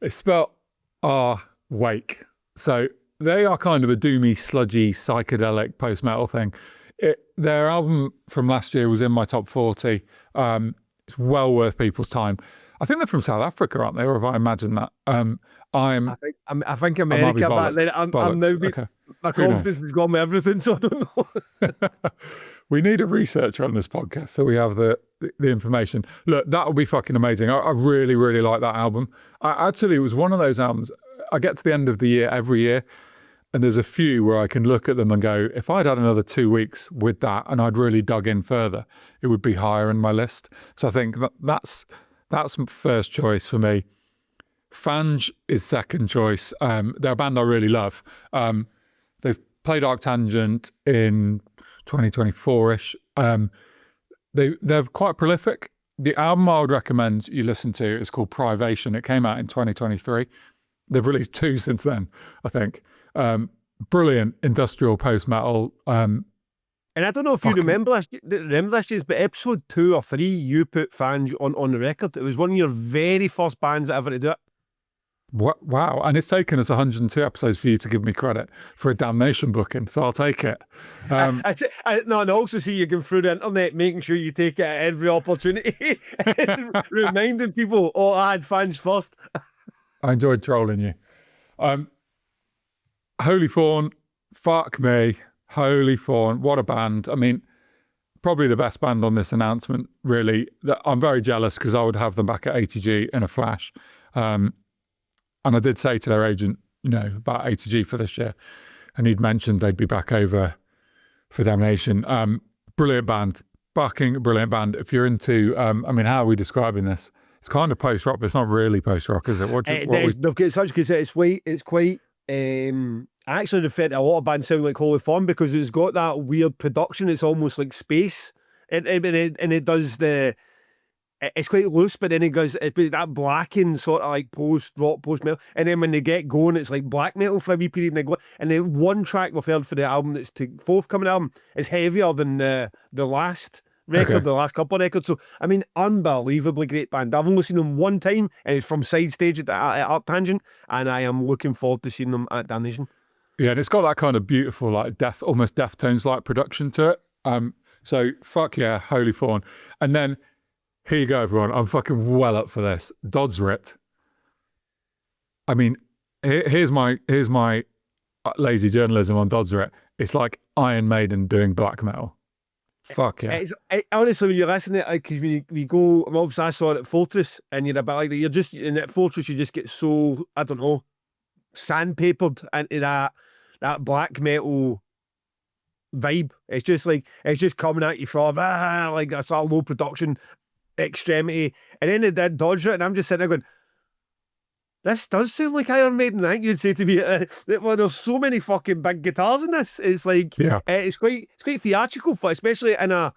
It's spelled R-Wake. So they are kind of a doomy, sludgy, psychedelic post-metal thing. Their album from last year was in my top 40. It's well worth people's time. I think they're from South Africa, aren't they? Or have I imagined that? I think America, but then I'm now okay. My confidence has gone with everything, so I don't know. We need a researcher on this podcast, so we have the information. Look, that would be fucking amazing. I really, really like that album. It was one of those albums. I get to the end of the year every year, and there's a few where I can look at them and go, if I'd had another 2 weeks with that and I'd really dug in further, it would be higher in my list. So I think that's first choice for me. Fange is second choice. They're a band I really love. They've played Arctangent in 2024-ish. They're quite prolific. The album I would recommend you listen to is called Privation. It came out in 2023. They've released 2 since then, I think. Brilliant industrial post-metal. And I don't know if you remember this, but episode 2 or 3, you put Fange on the record. It was one of your very first bands ever to do it. Wow. And it's taken us 102 episodes for you to give me credit for a Damnation booking, so I'll take it. And also see you going through the internet, making sure you take it at every opportunity. Reminding people, I had Fange first. I enjoyed trolling you. Holy Fawn, fuck me. Holy Fawn, what a band. I mean, probably the best band on this announcement, really. I'm very jealous because I would have them back at ATG in a flash. And I did say to their agent, about ATG for this year, and he'd mentioned they'd be back over for Damnation. Brilliant band, fucking brilliant band. If you're into, how are we describing this? It's kind of post rock, but it's not really post rock, is it? They've got such good. It's quite. I actually refer to a lot of bands sound like Holy Fawn because it's got that weird production. It's almost like space, and it does the. It's quite loose, but then it goes that blackened sort of like post rock, post metal, and then when they get going, it's like black metal for a wee period. And they go, and the one track we've heard for the album that's the forthcoming album is heavier than the last record, the last couple of records. So I mean, unbelievably great band. I've only seen them one time, and it's from Side Stage at Art Tangent, and I am looking forward to seeing them at Damnation. Yeah, and it's got that kind of beautiful, like almost Deftones like production to it. So fuck yeah, Holy Fawn, and then. Here you go, everyone. I'm fucking well up for this. Dodsrit. I mean, here's my lazy journalism on Dodsrit. It's like Iron Maiden doing black metal. Fuck yeah. Honestly, when you listen to it, because when you go, obviously I saw it at Fortress, and you're a bit like, you're just, in that Fortress, you just get so, I don't know, sandpapered into that black metal vibe. It's just like, it's just coming at you from, like a sort of low production extremity, and then it did Dodge it, and I'm just sitting there going, this does sound like Iron Maiden. I think you'd say to me, well, there's so many fucking big guitars in this. It's like, it's quite theatrical, especially in a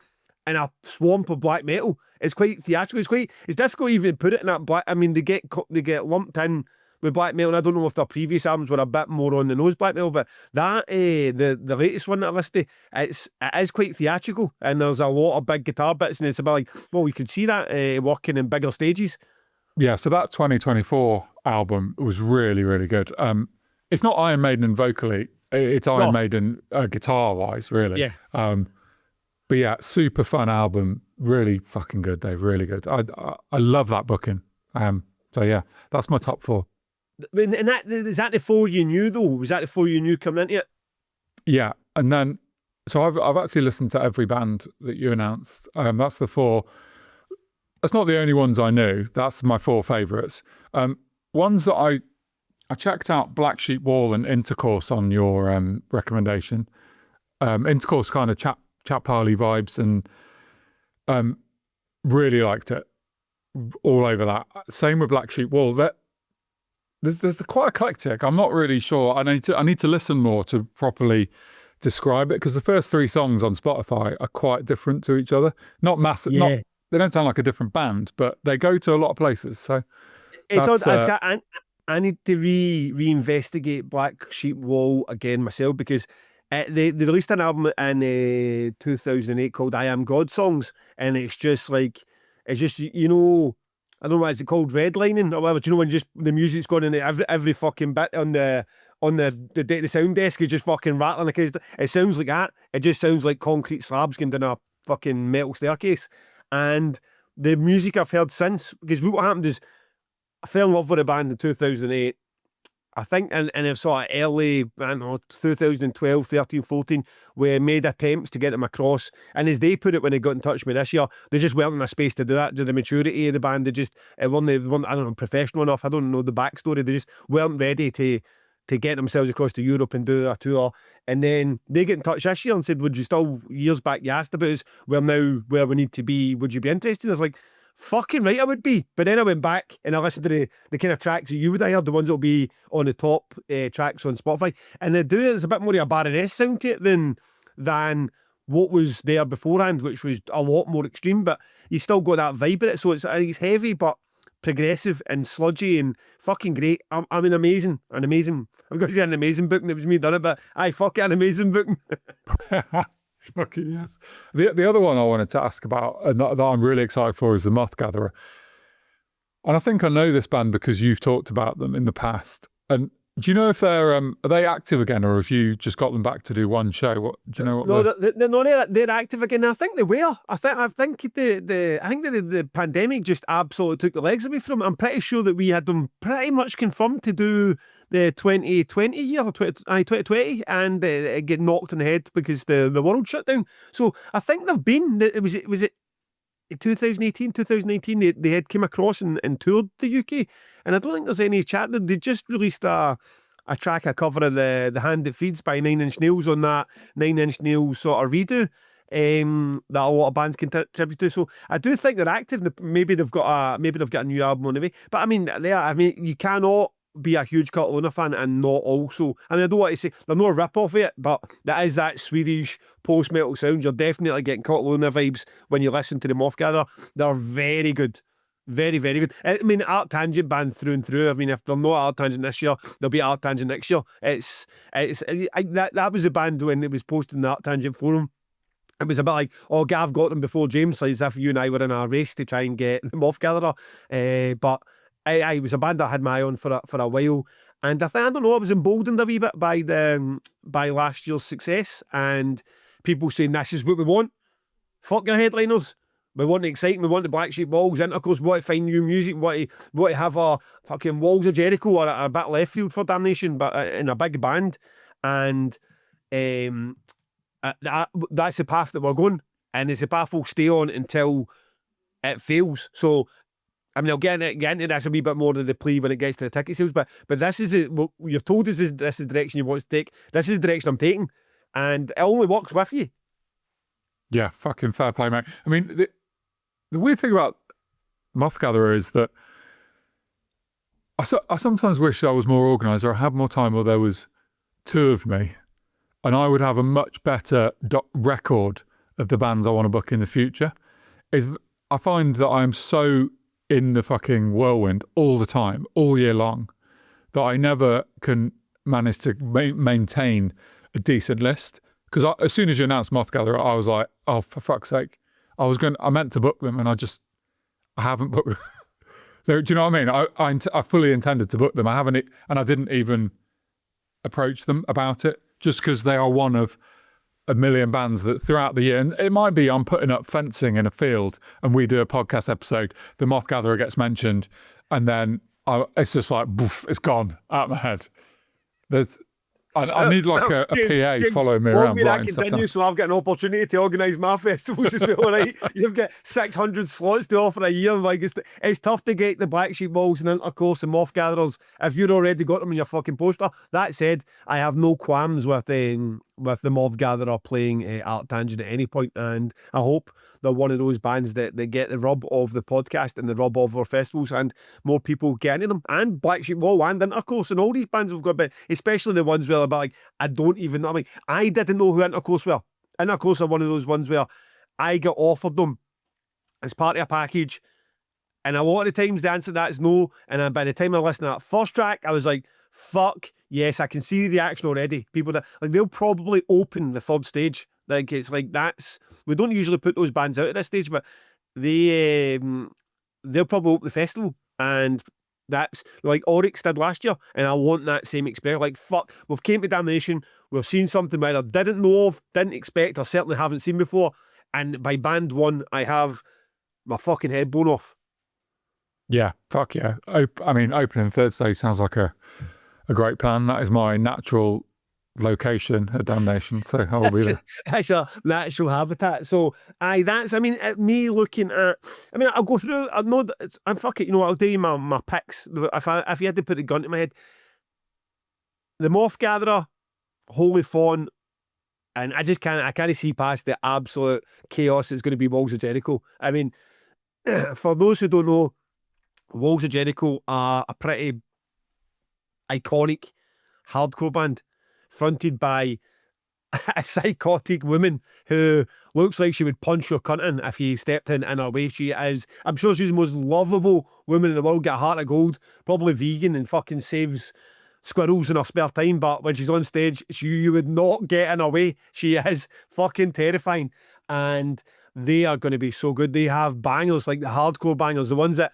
swamp of black metal. It's quite theatrical. It's difficult to even put it in that black. I mean, they get lumped in with black metal, and I don't know if their previous albums were a bit more on the nose black metal, but that the latest one that I listed, it is quite theatrical, and there's a lot of big guitar bits, and it's about like, well, you could see that working in bigger stages. Yeah, so that 2024 album was really, really good. It's not Iron Maiden vocally, it's Iron Maiden guitar wise, really. Yeah. But yeah, super fun album, really fucking good, Dave, really good. I love that booking. So yeah, that's my top 4. And is that the 4 you knew though? Was that the 4 you knew coming into it? Yeah, and then so I've actually listened to every band that you announced. That's the 4. That's not the only ones I knew. That's my 4 favourites. Ones that I checked out: Black Sheep Wall and Intercourse on your recommendation. Intercourse kind of chap Harley vibes, and really liked it. All over that. Same with Black Sheep Wall. They're quite eclectic. I'm not really sure. I need to listen more to properly describe it, because the first 3 songs on Spotify are quite different to each other. Not massive. Yeah. They don't sound like a different band, but they go to a lot of places. So it's I need to reinvestigate Black Sheep Wall again myself, because they released an album in 2008 called I Am God Songs, and it's just like, it's just, you know, I don't know what is it called, redlining or whatever. Do you know when just the music's going in every fucking bit on the sound desk is just fucking rattling? It sounds like that. It just sounds like concrete slabs going down a fucking metal staircase. And the music I've heard since, because what happened is I fell in love with a band in 2008. I think, and it sort of early, I don't know, 2012, 13, 14, where I made attempts to get them across. And as they put it when they got in touch with me this year, they just weren't in a space to do that. The maturity of the band, they just weren't, I don't know, professional enough. I don't know the backstory. They just weren't ready to get themselves across to Europe and do a tour. And then they get in touch this year and said, would you still, years back you asked about us, we're now where we need to be, would you be interested? I was like, fucking right, I would be. But then I went back and I listened to the kind of tracks that you would have heard, the ones that will be on the top tracks on Spotify. And they do it, there's a bit more of a Baroness sound to it than what was there beforehand, which was a lot more extreme, but you still got that vibe in it. So it's heavy, but progressive and sludgy and fucking great. I mean, amazing. I've got to say an amazing booking. It was me done it, but fuck it, an amazing booking. Fucking yes. The other one I wanted to ask about, and that I'm really excited for, is the Moth Gatherer. And I think I know this band because you've talked about them in the past. And do you know if they're are they active again, or have you just got them back to do one show? What do you know? They're active again. I think they were. I think the pandemic just absolutely took the legs away from them. I'm pretty sure that we had them pretty much confirmed to do the 2020 year, 2020, and get knocked in the head because the world shut down. So I think they've been. Was it 2018, 2019, they had came across and toured the UK, and I don't think there's any chat. They just released a track, a cover of the Hand That Feeds by 9 Inch Nails on that 9 Inch Nails sort of redo, that a lot of bands contribute to. So I do think they're active. Maybe they've got a new album on the way. But I mean, you cannot be a huge Cataluna fan and not also. I mean, I don't want to say they're not a rip off of it, but that is that Swedish post metal sound. You're definitely getting Cataluna vibes when you listen to the Moth Gatherer. They're very good. Very, very good. I mean, Art Tangent band through and through. I mean, if they're not Art Tangent this year, they'll be Art Tangent next year. That was the band when it was posted in the Art Tangent forum. It was a bit like, oh, Gav got them before James, like as if you and I were in a race to try and get the Moth Gatherer. But it was a band I had my eye on for a while. And I don't know, I was emboldened a wee bit by last year's success and people saying this is what we want. Fuck your headliners. We want the excitement, we want the Black Sheep Walls, Intercourse, we want to find new music, we want to have a fucking Walls of Jericho or a bit left field for Damnation, but in a big band. And that's the path that we're going. And it's a path we'll stay on until it fails. So, I mean, I'll get into this a wee bit more of the plea when it gets to the ticket sales, but this is it. Well, you've told us this is the direction you want to take. This is the direction I'm taking. And it only works with you. Yeah, fucking fair play, mate. I mean, the weird thing about Moth Gatherer is that I sometimes wish I was more organised or I had more time or there was two of me and I would have a much better record of the bands I want to book in the future. I find that I'm so in the fucking whirlwind all the time, all year long, that I never can manage to maintain a decent list. Because as soon as you announced Moth Gatherer, I was like, oh, for fuck's sake. I meant to book them and I haven't booked them. Do you know what I mean? I fully intended to book them. I haven't, and I didn't even approach them about it just because they are one of a million bands that throughout the year, and it might be I'm putting up fencing in a field and we do a podcast episode, the Moth Gatherer gets mentioned and then it's just like, boof, it's gone out of my head. I need like a PA following me around. That continues, so I've got an opportunity to organise my festivals as well, right? You've got 600 slots to offer a year. Like it's tough to get the Black Sheep Walls and Intercourse and Moth Gatherers if you've already got them in your fucking poster. That said, I have no qualms with the Moth Gatherer playing Art Tangent at any point, and I hope they're one of those bands that get the rub of the podcast and the rub of our festivals and more people get into them. And Black Sheep Wall and Intercourse and all these bands have got a bit, especially the ones where about like I didn't know who Intercourse were. Intercourse are one of those ones where I got offered them as part of a package, and a lot of the times the answer to that is no. And then by the time I listened to that first track, I was like, fuck yes, I can see the reaction already. People that like they'll probably open the third stage. Like it's like we don't usually put those bands out at this stage, but they'll probably open the festival, and that's like Oryx did last year, and I want that same experience. Like fuck, we've came to Damnation, we've seen something we either didn't know of, didn't expect, or certainly haven't seen before, and by band one, I have my fucking head blown off. Yeah, fuck yeah. I mean, opening third stage sounds like a great plan. That is my natural location at Damnation, so I will be there. That's a natural habitat. So, me looking at, I'll go through, I'm fuck it, you know what, I'll do you my picks. If you had to put a gun to my head, the Moth Gatherer, Holy Fawn, and I can't see past the absolute chaos that's going to be Walls of Jericho. I mean, for those who don't know, Walls of Jericho are a pretty iconic hardcore band fronted by a psychotic woman who looks like she would punch your cunt in if you stepped in her way. I'm sure she's the most lovable woman in the world, got a heart of gold, probably vegan and fucking saves squirrels in her spare time, but when she's on stage, you would not get in her way. She is fucking terrifying, and they are going to be so good. They have bangers, like the hardcore bangers, the ones that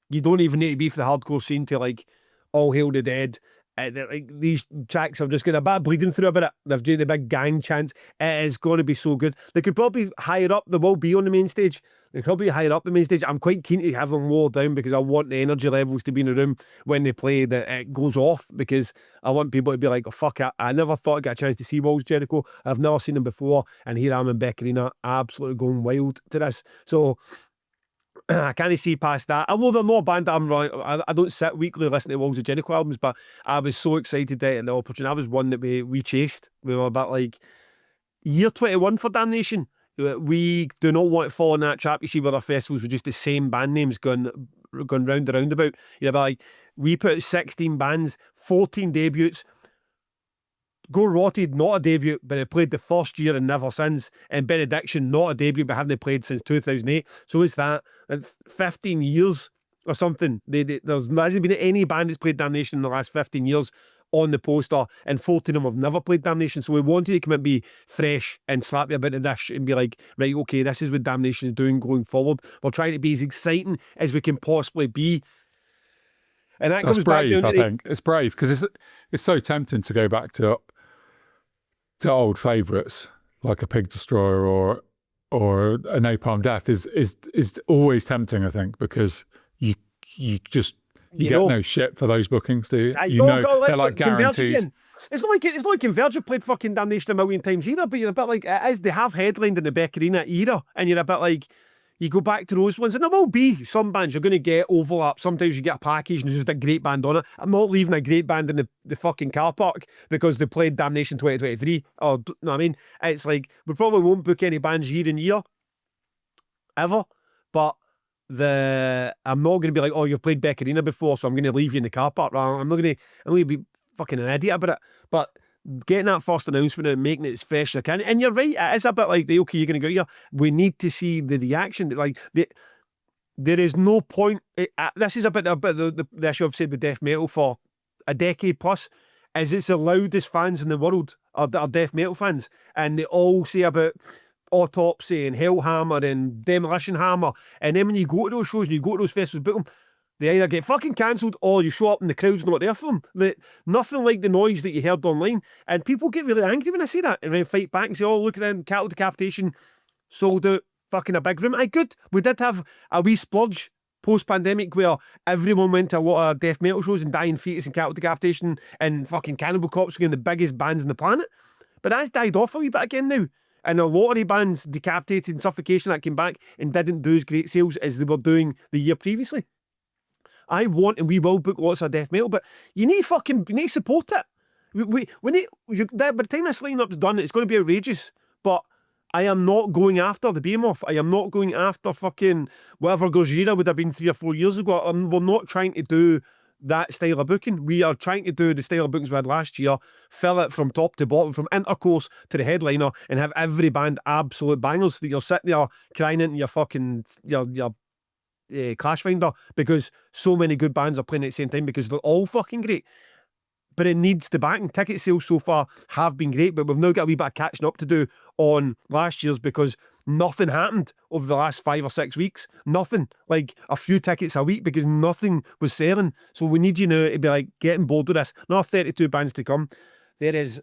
you don't even need to be for the hardcore scene to like All Hail the Dead. Like these tracks have just got a bit of bleeding through about it. They've done the big gang chants. It is going to be so good. They could probably higher up. They will be on the main stage. They could probably higher up the main stage. I'm quite keen to have them lower down because I want the energy levels to be in the room when they play that it goes off, because I want people to be like, oh, fuck it. I never thought I'd get a chance to see Walls Jericho. I've never seen them before, and here I am in Beck Arena absolutely going wild to this. So I can't see past that. Although they're not a band that I don't sit weekly listening to Walls of Jericho albums, but I was so excited at the opportunity. I was one that we chased. We were about like year 21 for Damnation. We do not want to fall in that trap. You see, where our festivals were just the same band names going round and round about. You're like, we put out 16 bands, 14 debuts. Go Rotted, not a debut, but it played the first year and never since. And Benediction, not a debut, but haven't played since 2008. So is that 15 years or something? There hasn't been any band that's played Damnation in the last 15 years on the poster, and 14 of them have never played Damnation. So we wanted to come and be fresh and slap you a bit of dish and be like, right, okay, this is what Damnation is doing going forward. We're trying to be as exciting as we can possibly be. And that That's comes brave, back down I think. It's brave because it's so tempting to go back to old favourites like a Pig Destroyer or a Napalm Death is always tempting, I think, because you get no shit for those bookings, do you? They're like guaranteed. It's not like Converge have played fucking Damnation a million times either, but you're a bit like, it is, they have headlined in the Beck Arena era, and you're a bit like, you go back to those ones, and there will be some bands you're going to get overlap. Sometimes you get a package and there's just a great band on it. I'm not leaving a great band in the fucking car park because they played Damnation 2023. Or, you know what I mean? It's like, we probably won't book any bands year in year, ever, but I'm not going to be like, oh, you've played Beck Arena before, so I'm going to leave you in the car park. I'm going to be fucking an idiot about it. But getting that first announcement and making it as fresh as I can. And you're right, it is a bit like, okay, you're going to go here. We need to see the reaction. Like, there is no point. This is a bit the issue I've said with death metal for a decade plus, is it's the loudest fans in the world are death metal fans. And they all say about Autopsy and Hellhammer and Demolition Hammer. And then when you go to those shows and you go to those festivals, book them, they either get fucking cancelled or you show up and the crowd's not there for them. Nothing like the noise that you heard online. And people get really angry when I say that and then fight back and say, oh, look at them, Cattle Decapitation sold out fucking a big room. Good. We did have a wee splurge post-pandemic where everyone went to a lot of death metal shows and Dying Fetus and Cattle Decapitation and fucking Cannibal Corpse were the biggest bands on the planet. But that's died off a wee bit again now. And a lot of the bands, Decapitated and Suffocation, that came back and didn't do as great sales as they were doing the year previously. I want and we will book lots of death metal, but you need to support it. We need, by the time this lineup is done, it's going to be outrageous. But I am not going after the Behemoth. I am not going after fucking whatever Gojira would have been 3 or 4 years ago. We're not trying to do that style of booking. We are trying to do the style of bookings we had last year, fill it from top to bottom, from intercourse to the headliner, and have every band absolute bangers that you're sitting there crying into your fucking your Clash Finder because so many good bands are playing at the same time because they're all fucking great. But it needs the backing. Ticket sales so far have been great, but we've now got a wee bit of catching up to do on last year's because nothing happened over the last 5 or 6 weeks. Nothing. Like a few tickets a week because nothing was selling. So we need you now to be like getting bold with this. Not 32 bands to come. There is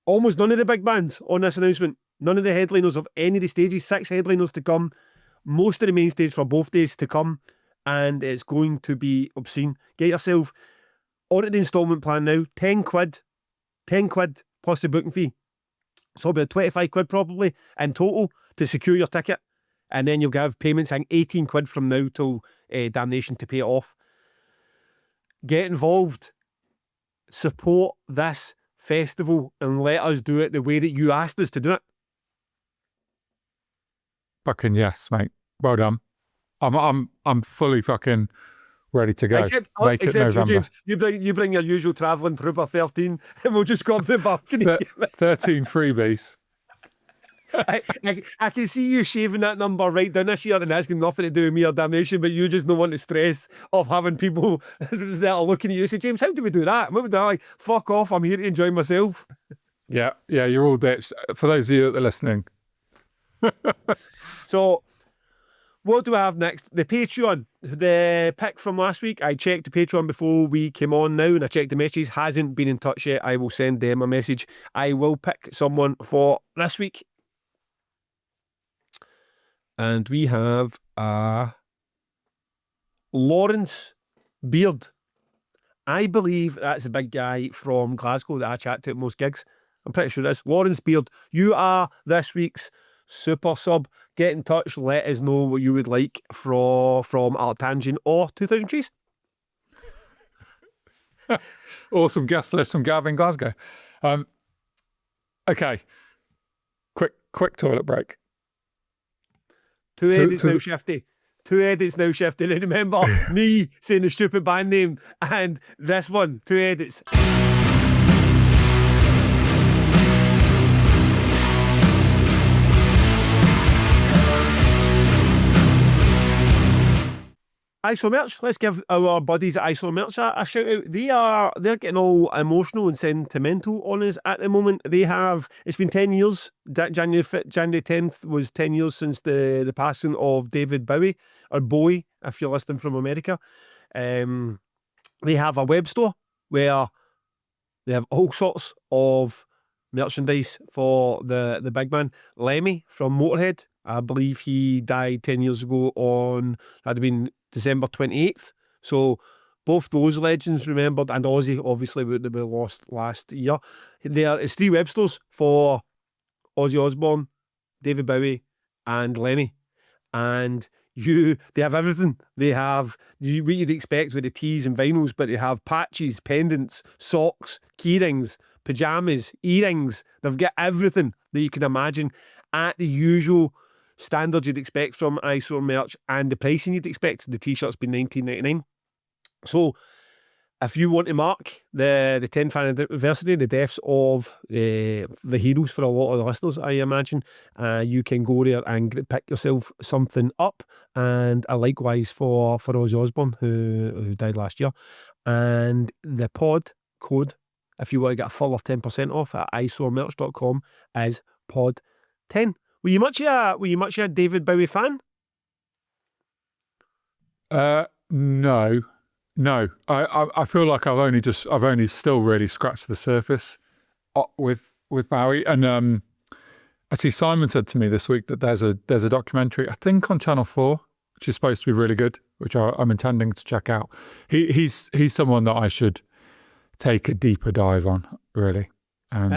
almost none of the big bands on this announcement. None of the headliners of any of the stages. 6 headliners to come. Most of the main stage for both days to come. And it's going to be obscene. Get yourself onto the instalment plan now. 10 quid. 10 quid plus the booking fee. So about 25 quid probably in total to secure your ticket. And then you'll have payments hang 18 quid from now till Damnation to pay it off. Get involved. Support this festival and let us do it the way that you asked us to do it. Fucking yes, mate. Well done. I'm fully fucking ready to go. Except November. You bring your usual travelling trooper 13 and we'll just go up the balcony. 13 freebies. I can see you shaving that number right down this year and asking nothing to do with me or Damnation, but you just don't want the stress of having people that are looking at you and say, James, how do we do that? What would I like? Fuck off, I'm here to enjoy myself. Yeah, you're all ditched. For those of you that are listening. So, what do I have next? The Patreon. The pick from last week. I checked the Patreon before we came on now and I checked the messages. Hasn't been in touch yet. I will send them a message. I will pick someone for this week. And we have Lawrence Beard. I believe that's a big guy from Glasgow that I chat to at most gigs. I'm pretty sure it is. Lawrence Beard, you are this week's super sub. Get in touch. Let us know what you would like from Arctangent or 2000 Trees. Awesome guest list from Gavin Glasgow. Okay. quick toilet break. Two edits now, Shifty. Two edits now, Shifty. And remember me saying the stupid band name and this one. Two edits. Eyasore merch. Let's give our buddies at Eyasore merch a shout out. They're getting all emotional and sentimental on us at the moment. It's been 10 years. January 10th was 10 years since the passing of David Bowie, or Bowie, if you're listening from America. They have a web store where they have all sorts of merchandise for the big man. Lemmy from Motorhead, I believe he died 10 years ago that'd have been December 28th. So both those legends remembered, and Ozzy, obviously, they were lost last year. It's 3 web stores for Ozzy Osbourne, David Bowie, and Lemmy. And they have everything. They have what you'd expect with the tees and vinyls, but they have patches, pendants, socks, keyrings, pyjamas, earrings. They've got everything that you can imagine at the usual standards you'd expect from Eyasore merch, and the pricing you'd expect. The t-shirts been $19.99. So if you want to mark the 10th anniversary, the deaths of the heroes for a lot of the listeners, I imagine, you can go there and pick yourself something up. And likewise for Ozzy Osbourne, who died last year. And the pod code, if you want to get a full 10% off at eyesoremerch.com, is pod10. Were you much a David Bowie fan? No. I feel like I've only still really scratched the surface with Bowie. And I see Simon said to me this week that there's a documentary, I think on Channel 4, which is supposed to be really good, which I'm intending to check out. He's someone that I should take a deeper dive on, really.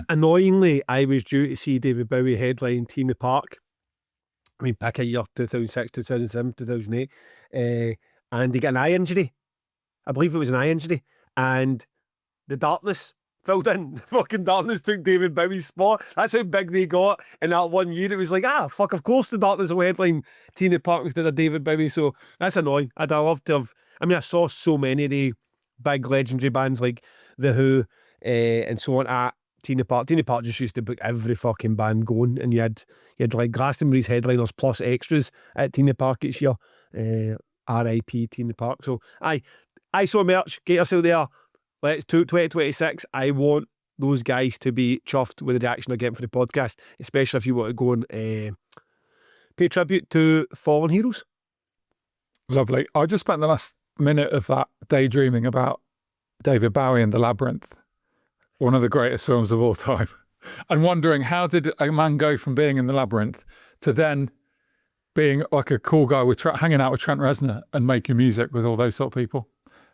Annoyingly, I was due to see David Bowie headline Team Park. I mean, pick a year, 2006, 2007, 2008. And he got an eye injury. I believe it was an eye injury. And the darkness filled in. Fucking darkness took David Bowie's spot. That's how big they got in that 1 year. It was like, fuck, of course the darkness will headline Tina Park instead of David Bowie. So that's annoying. I'd love to have... I mean, I saw so many of the big legendary bands like The Who and so on at Tina Park. Tina Park just used to book every fucking band going, and you had like Glastonbury's headliners plus extras at Tina Park each year. R.I.P. Tina Park. So Eyasore merch, get yourself there. Let's 2026. I want those guys to be chuffed with the reaction they're getting for the podcast, especially if you want to go and pay tribute to fallen heroes. Lovely. I just spent the last minute of that daydreaming about David Bowie and the Labyrinth, one of the greatest films of all time, and wondering how did a man go from being in the Labyrinth to then being like a cool guy with hanging out with Trent Reznor and making music with all those sort of people.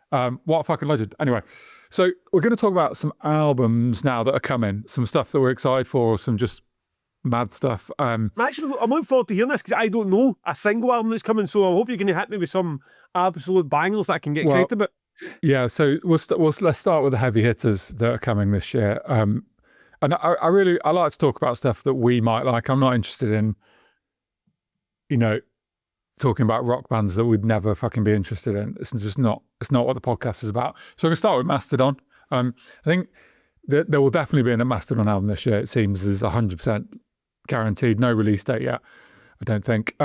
What a fucking legend. Anyway, so we're going to talk about some albums now that are coming, some stuff that we're excited for, some just mad stuff. Actually, I'm looking forward to hearing this because I don't know a single album that's coming, so I hope you're going to hit me with some absolute bangers that I can get excited about. Yeah, so let's start with the heavy hitters that are coming this year. And I like to talk about stuff that we might like. I'm not interested in, talking about rock bands that we'd never fucking be interested in. It's not what the podcast is about. So I'm going to start with Mastodon. I think there will definitely be a Mastodon album this year. It seems there's 100% guaranteed. No release date yet, I don't think.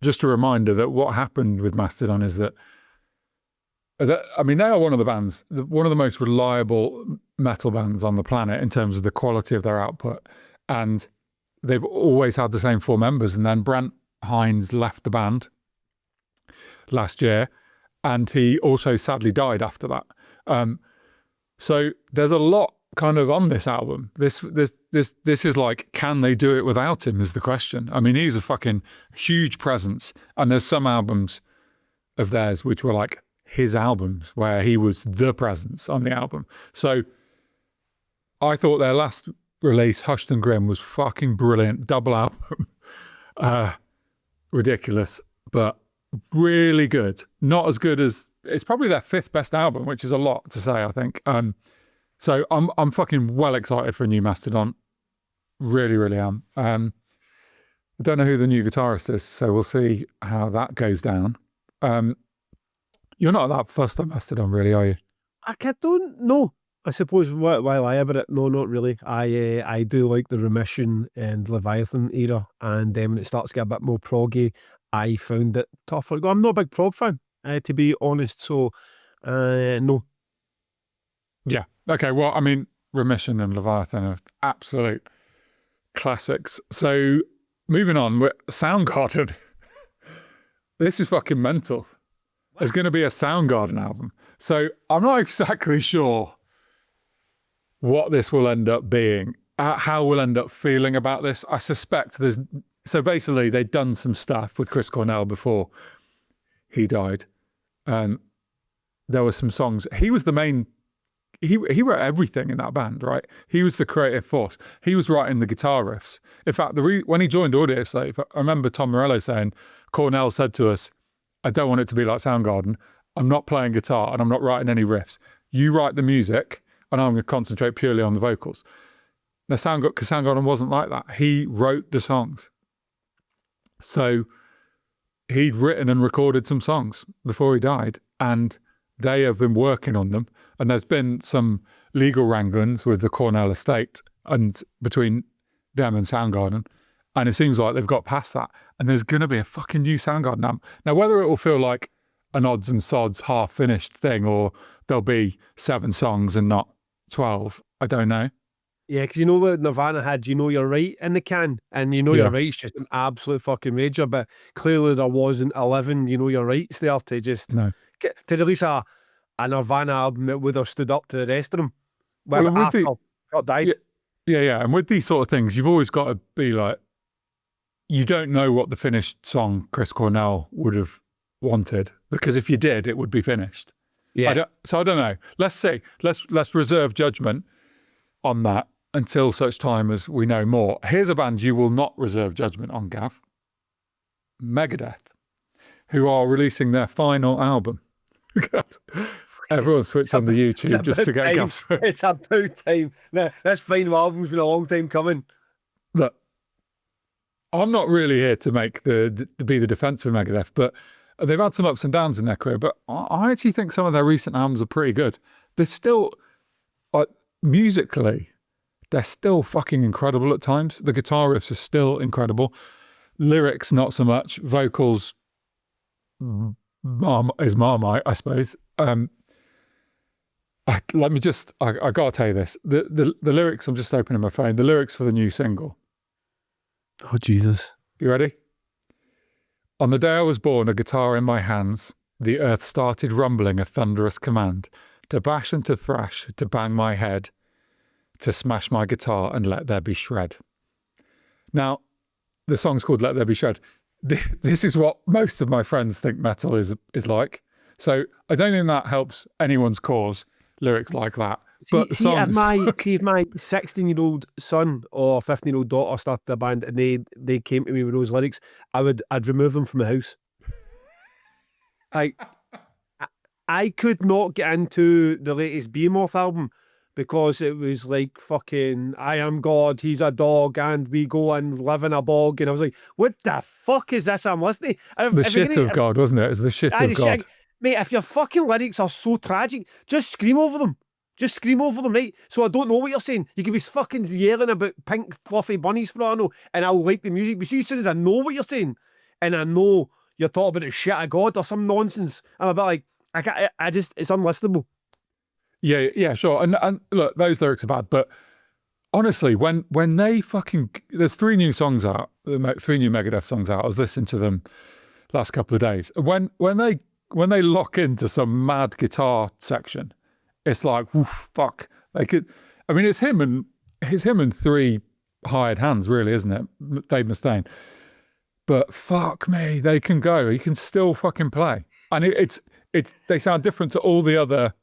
Just a reminder that what happened with Mastodon is that they are one of the most reliable metal bands on the planet in terms of the quality of their output. And they've always had the same 4 members. And then Brent Hines left the band last year, and he also sadly died after that. So there's a lot kind of on this album. This is like, can they do it without him is the question. I mean, he's a fucking huge presence, and there's some albums of theirs which were like his albums where he was the presence on the album. So I thought their last release, Hushed and Grim, was fucking brilliant. Double album. Ridiculous, but really good. Not as good as, it's probably their 5th best album, which is a lot to say, I think. So I'm fucking well excited for a new Mastodon Really, really am. I don't know who the new guitarist is, so we'll see how that goes down. You're not that fussed on Mastodon, really, are you? I don't know. I suppose while I about it, no, not really. I do like the Remission and Leviathan era, and then when it starts to get a bit more proggy, I found it tougher. I'm not a big prog fan, to be honest. So, no. Yeah. Okay. Well, I mean, Remission and Leviathan are absolute classics. So, moving on, Soundgarden. This is fucking mental. There's going to be a Soundgarden album. So, I'm not exactly sure what this will end up being, how we'll end up feeling about this. I suspect so basically they'd done some stuff with Chris Cornell before he died. There were some songs. He was the main, he wrote everything in that band, right? He was the creative force. He was writing the guitar riffs. In fact, when he joined Audioslave, I remember Tom Morello saying, Cornell said to us, I don't want it to be like Soundgarden. I'm not playing guitar and I'm not writing any riffs. You write the music and I'm going to concentrate purely on the vocals. Now, because Soundgarden wasn't like that. He wrote the songs. So he'd written and recorded some songs before he died, and they have been working on them. And there's been some legal wranglings with the Cornell estate and between them and Soundgarden. And it seems like they've got past that. And there's going to be a fucking new Soundgarden album. Now, whether it will feel like an odds and sods half-finished thing or there'll be 7 songs and not 12, I don't know. Yeah, because you know what Nirvana had, You Know You're Right in the can, and You Know You're Right's just an absolute fucking rager, but clearly there wasn't 11 You Know You're Rights there to just to release a Nirvana album that would have stood up to the rest of them. Well, after Kurt died. Yeah. And with these sort of things, you've always got to be like, you don't know what the finished song Chris Cornell would have wanted, because if you did, it would be finished. Yeah. I don't know. Let's see. Let's reserve judgment on that until such time as we know more. Here's a band you will not reserve judgment on, Gav. Megadeth, who are releasing their final album. Everyone switch on the YouTube just to get Gav's. It's about time. This final album's been a long time coming. Look, I'm not really here to be the defense of Megadeth, but they've had some ups and downs in their career, but I actually think some of their recent albums are pretty good. They're still, musically, they're still fucking incredible at times. The guitar riffs are still incredible. Lyrics, not so much. Vocals is Marmite, I suppose. I gotta tell you this. The lyrics, I'm just opening my phone, the lyrics for the new single. Oh, Jesus. You ready? On the day I was born, a guitar in my hands, the earth started rumbling a thunderous command to bash and to thrash, to bang my head, to smash my guitar and let there be shred. Now, the song's called Let There Be Shred. This is what most of my friends think metal is like. So I don't think that helps anyone's cause, lyrics like that. But if my 16-year-old son or 15-year-old daughter started a band and they came to me with those lyrics, I'd remove them from the house. I could not get into the latest Behemoth album because it was like fucking I am God, he's a dog, and we go and live in a bog. And I was like, what the fuck is this I'm listening? The shit of God, wasn't it? It was the shit of God. Mate, if your fucking lyrics are so tragic, just scream over them. Just scream over them, right? So I don't know what you're saying. You could be fucking yelling about pink fluffy bunnies for all I know, and I'll like the music. But see, as soon as I know what you're saying, and I know you're talking about the shit of God or some nonsense, I'm a bit like, it's unlistenable. Yeah, sure. And look, those lyrics are bad, but honestly, when they fucking, there's 3 new songs out, 3 new Megadeth songs out. I was listening to them last couple of days. When they lock into some mad guitar section, it's like, oof, fuck. They could. I mean, it's him and 3 hired hands, really, isn't it? Dave Mustaine. But fuck me, they can go. He can still fucking play, and they sound different to all the other.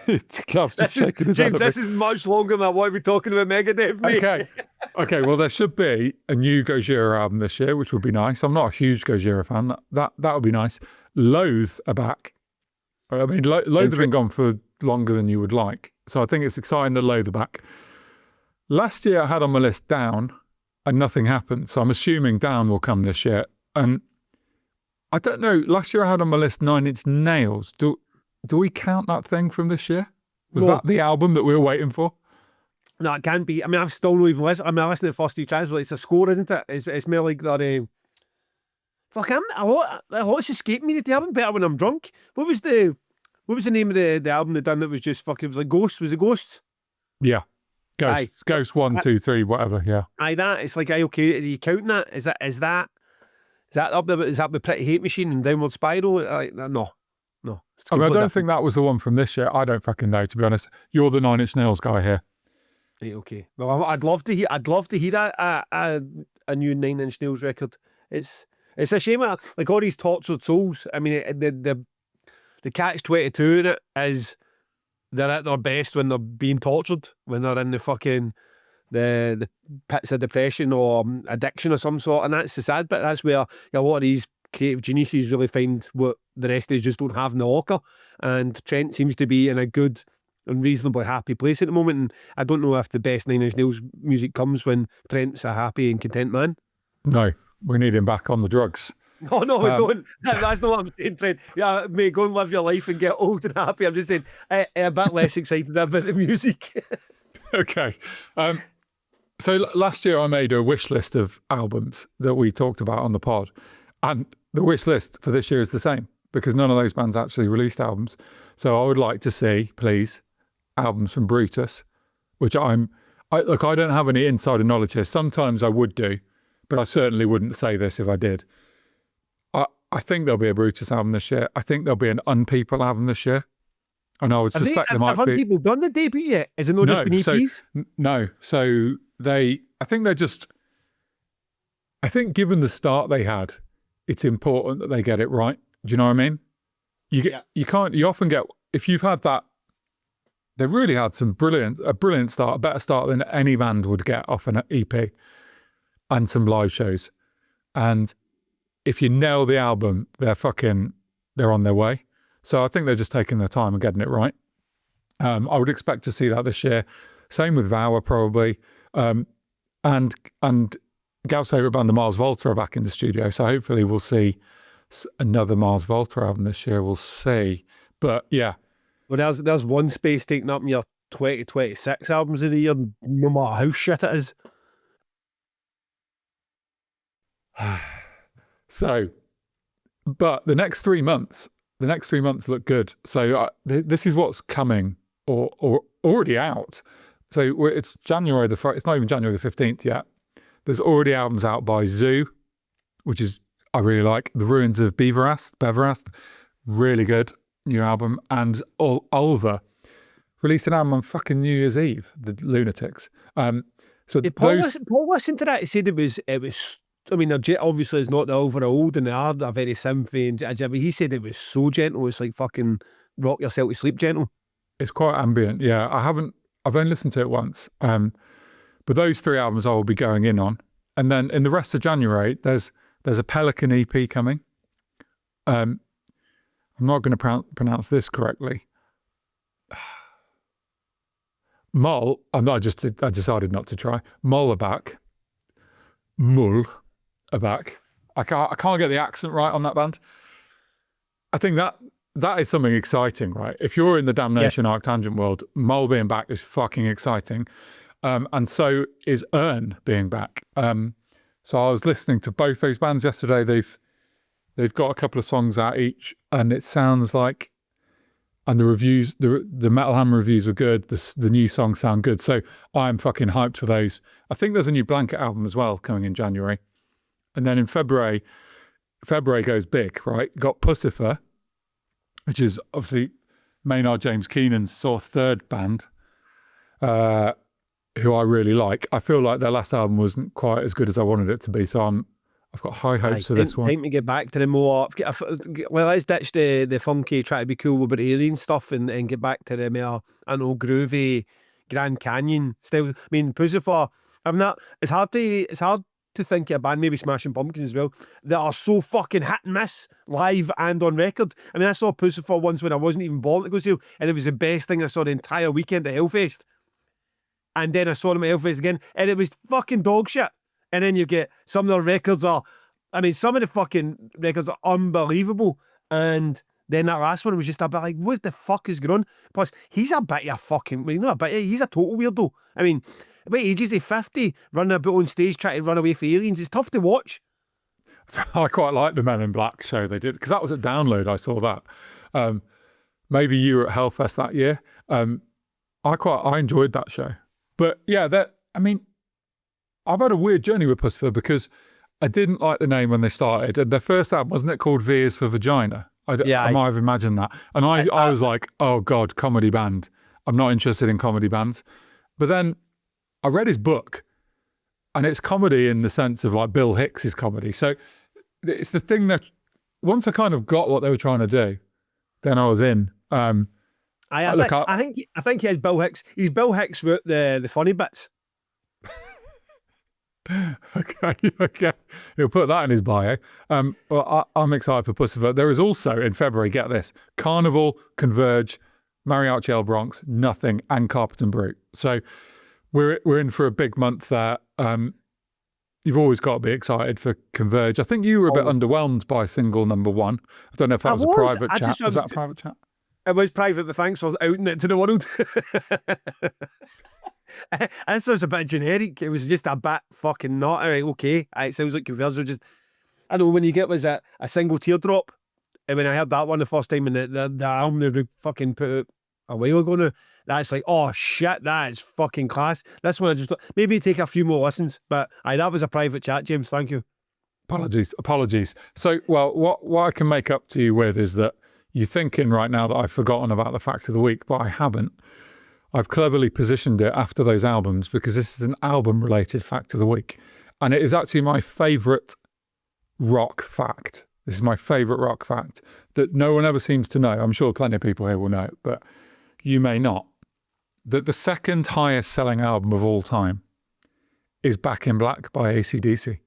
James, this is much longer than I want to be talking about Megadeth, mate. Okay. Well, there should be a new Gojira album this year, which would be nice. I'm not a huge Gojira fan. That would be nice. Loathe are back. I mean, Loathe have been gone for longer than you would like. So I think it's exciting that Loathe are back. Last year I had on my list Down and nothing happened. So I'm assuming Down will come this year. And I don't know, last year I had on my list 9 Inch Nails. Do we count that thing from this year? Was that the album that we were waiting for? No, it can't be. I mean, I've still not even listened. I mean, I listened to the first 3 tracks, but it's a score, isn't it? It's more like that. Fuck, a lot's escaping me. They haven't better when I'm drunk. What was the name of the album they done that was just fucking, it was like Ghosts? Was it Ghosts? Yeah. Ghost 1, 2, 3, whatever, yeah. Aye, that. It's like, okay, are you counting that? Is that up there? Is that the Pretty Hate Machine and Downward Spiral? No. I mean, I don't think that was the one from this year. I don't fucking know, to be honest. You're the 9 Inch Nails guy here. Right, okay. Well, I'd love to hear a new 9 Inch Nails record. It's a shame, like all these tortured souls. I mean, the catch-22 in it is they're at their best when they're being tortured, when they're in the fucking the pits of depression or addiction of some sort, and that's the sad bit. That's where a lot of these creative geniuses really find what the rest of us just don't have in the locker. And Trent seems to be in a good and reasonably happy place at the moment. And I don't know if the best 9 Inch Nails music comes when Trent's a happy and content man. No, we need him back on the drugs. No, we don't. That's not what I'm saying, Trent. Yeah, mate, go and live your life and get old and happy. I'm just saying, a bit less excited about the music. Okay. So last year I made a wish list of albums that we talked about on the pod. And the wish list for this year is the same because none of those bands actually released albums. So I would like to see, please, albums from Brutus, which I don't have any insider knowledge here. Sometimes I would do, but I certainly wouldn't say this if I did. I think there'll be a Brutus album this year. I think there'll be an Unpeople album this year. And I would suspect there might be. Have people done the debut yet? Is it not just been EPs? No. So I think given the start they had, it's important that they get it right. Do you know what I mean? You often get, if you've had that, they've really had a brilliant start, a better start than any band would get off an EP and some live shows. And if you nail the album, they're on their way. So I think they're just taking their time and getting it right. I would expect to see that this year. Same with Vower probably. And Gal's favourite band, the Mars Volta, are back in the studio. So hopefully we'll see another Mars Volta album this year. We'll see. But yeah. Well, there's one space taken up in your 2026 albums of the year, no matter how shit it is. So, but the next 3 months look good. So this is what's coming or already out. So it's January it's not even January the 15th yet. There's already albums out by Zoo, which is, I really like. The Ruins of Beverast, really good new album. And Ulva released an album on fucking New Year's Eve, the Lunatics. So Paul listened to that. He said it was. I mean, obviously it's not the Ulva old and they are very synthy and but he said it was so gentle. It's like fucking rock yourself to sleep gentle. It's quite ambient. Yeah, I've only listened to it once. But those 3 albums I will be going in on. And then in the rest of January, there's a Pelican EP coming. I'm not going to pronounce this correctly. Mull, I decided not to try. Mull are back. I can't get the accent right on that band. I think that is something exciting, right? If you're in the Damnation Arctangent world, Mull being back is fucking exciting. And so is Earn being back. So I was listening to both those bands yesterday. They've got a couple of songs out each, and it sounds like, and the reviews, the Metal Hammer reviews were good. The new songs sound good. So I'm fucking hyped for those. I think there's a new Blanket album as well coming in January. And then in February goes big, right? Got Pussifer, which is obviously Maynard James Keenan's sort of third band, who I really like. I feel like their last album wasn't quite as good as I wanted it to be. So I've got high hopes for this one. Time to get back to the more. Well, let's ditch the funky, try to be cool with alien stuff and get back to the more, groovy Grand Canyon style. I mean, Pussifer. It's hard to think of a band, maybe Smashing Pumpkins as well, that are so fucking hit and miss live and on record. I mean, I saw Pussifer once when I wasn't even born to go see, and it was the best thing I saw the entire weekend at Hellfest. and then I saw them at Hellfest again, and it was fucking dog shit. And then you get some of the records are, I mean, some of the fucking records are unbelievable, and then that last one was just a bit like, what the fuck is going on? Plus, he's a bit of a fucking, well, not a bit, he's a total weirdo. I mean, what age is he? 50, running about on stage trying to run away from aliens. It's tough to watch. I quite like the Men in Black show they did, because that was at Download. I saw that. Maybe you were at Hellfest that year. I enjoyed that show. But yeah, I mean, I've had a weird journey with Puscifer because I didn't like the name when they started. And their first album, wasn't it called V is for Vagina? I might have imagined that. And I was like, oh God, comedy band. I'm not interested in comedy bands. But then I read his book, and it's comedy in the sense of like Bill Hicks's comedy. So it's the thing that once I kind of got what they were trying to do, then I was in. I think he has Bill Hicks. He's Bill Hicks with the funny bits. Okay. He'll put that in his bio. Well, I'm excited for Puscifer. There is also in February, get this, Carnival, Converge, Mariachi El Bronx, Nothing, and Carpet and Brute. So we're in for a big month there. You've always got to be excited for Converge. I think you were a bit underwhelmed by single number one. I don't know if that was a private chat. Was that a private chat? It was private, but thanks for outing it to the world. This was a bit generic. It was just a bit fucking not. All right, okay. It sounds like Converge were just, I know when you get was a single teardrop. And when I heard that one the first time, and the album they fucking put out a while ago now, that's like, oh shit, that is fucking class. This one I just, maybe take a few more listens, but that was a private chat, James, thank you. Apologies. So, well, what I can make up to you with is that you're thinking right now that I've forgotten about the fact of the week, but I haven't. I've cleverly positioned it after those albums because this is an album-related fact of the week. And it is actually my favourite rock fact. This is my favourite rock fact that no one ever seems to know. I'm sure plenty of people here will know it, but you may not. That the second highest selling album of all time is Back in Black by AC/DC.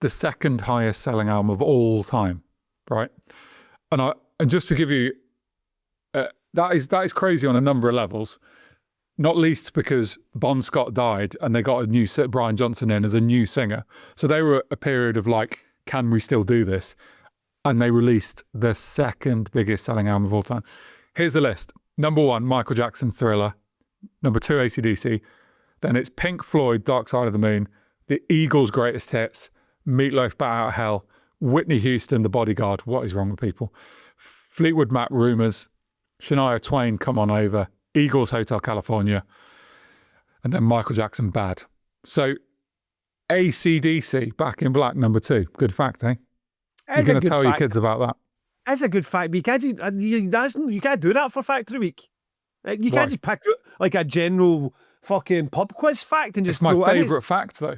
The second highest selling album of all time, right? And just to give you, that is crazy on a number of levels, not least because Bon Scott died and they got a new Brian Johnson in as a new singer. So they were a period of like, can we still do this? And they released the second biggest selling album of all time. Here's the list. Number one, Michael Jackson, Thriller. Number two, AC/DC. Then it's Pink Floyd, Dark Side of the Moon. The Eagles' Greatest Hits. Meatloaf, Bat Out of Hell. Whitney Houston, The Bodyguard. What is wrong with people? Fleetwood Mac, Rumours. Shania Twain, Come On Over. Eagles, Hotel California. And then Michael Jackson, Bad. So AC/DC, Back in Black, number two. Good fact, eh? You're going to tell your kids about that. That's a good fact, but you can't do that for Fact of the Week. You can't just pick like a general fucking pub quiz fact and just. It's my favourite fact, though.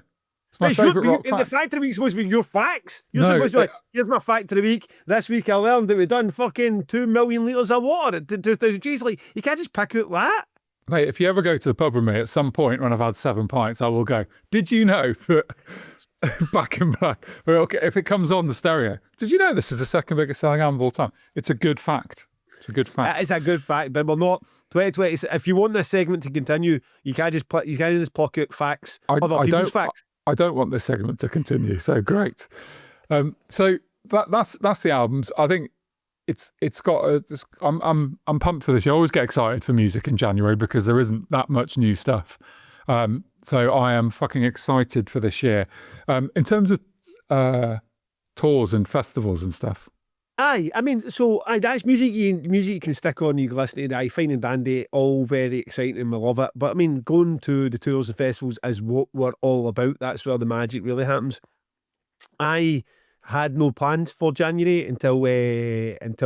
It's my favourite rock fact. The Fact of the Week is supposed to be your facts. You're supposed to be like, here's my Fact of the Week. This week I learned that we've done fucking 2 million litres of water at 2,000 G's. Like, you can't just pick out that. Mate, if you ever go to the pub with me at some point when I've had 7 pints, I will go, did you know that Back in Black, if it comes on the stereo, did you know this is the second biggest selling album of all time? It's a good fact. It's a good fact. It's a good fact, but we're not. 2020. If you want this segment to continue, you can't just pluck out facts. Other people's facts. I don't want this segment to continue. So great. So that's the albums. I think it's got. I'm pumped for this year. I always get excited for music in January because there isn't that much new stuff. So I am fucking excited for this year. In terms of tours and festivals and stuff. Aye, I mean, so that's music you can stick on, you can listen to. Fine and dandy, all very exciting and we love it. But I mean, going to the tours and festivals is what we're all about. That's where the magic really happens. I had no plans for January until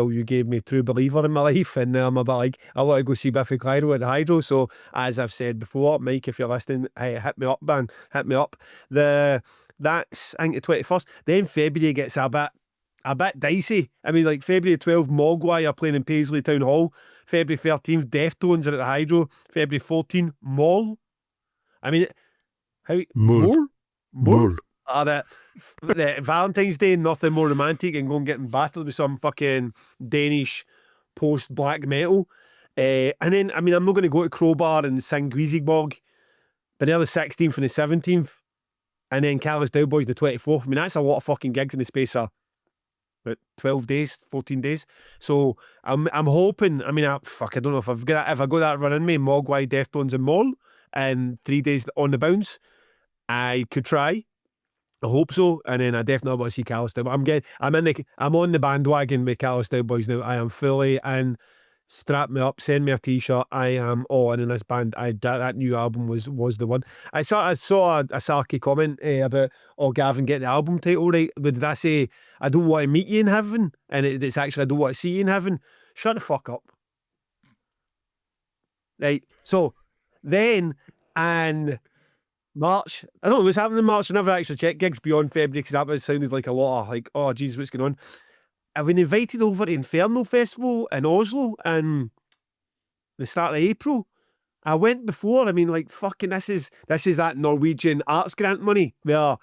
you gave me True Believer in my life, and I'm a bit like, I want to go see Biffy Clyro at the Hydro. So as I've said before, Mike, if you're listening, hey, hit me up, man, hit me up. That's I think the 21st. Then February gets a bit dicey. I mean, like February 12th, Mogwai are playing in Paisley Town Hall. February 13th, Deftones are at the Hydro. February 14th, Mall. I mean, how more? The Valentine's Day, nothing more romantic and going getting battered with some fucking Danish post black metal. And then, I mean, I'm not going to go to Crowbar and sing Greasy Bog but they're the 16th and the 17th, and then Carlos Cowboys the 24th. I mean, that's a lot of fucking gigs in the space of about 12 days, 14 days. So I'm hoping. I mean, I don't know if I got that run in me, Mogwai, Deftones, and Moll, and 3 days on the bounce. I could try. I hope so, and then I definitely want to see Carlos Cowboys. I'm on the bandwagon with Carlos Cowboys now. I am fully in. Strap me up, send me a t-shirt. I am all in this band. That new album was the one. I saw a sarky comment about, oh, Gavin, get the album title right. But did I say I don't want to meet you in heaven? And it's actually I don't want to see you in heaven. Shut the fuck up. Right. So then, and March, I don't know what's happening in March. I never actually checked gigs beyond February because that was sounded like a lot of like, oh geez, what's going on? I've been invited over to Inferno Festival in Oslo in the start of April. I went before. I mean, like, fucking, this is that Norwegian arts grant money where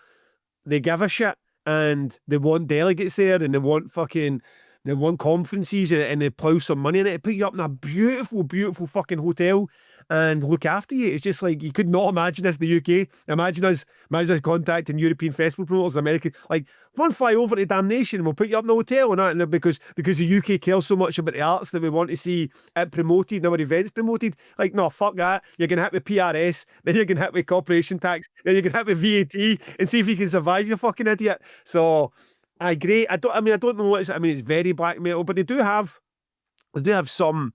they give a shit and they want delegates there and they want conferences and they plough some money in it to put you up in a beautiful, beautiful fucking hotel and look after you. It's just like, you could not imagine this in the UK. Imagine us contacting European festival promoters in America. Like, one fly over to Damnation and we'll put you up in the hotel and that, because the UK cares so much about the arts that we want to see it promoted and our events promoted. Like, no, fuck that. You're going to hit with PRS, then you're going to hit with corporation tax, then you're going to hit with VAT and see if you can survive, you fucking idiot. So, great. I don't know what it's. I mean, it's very black metal, but they do have some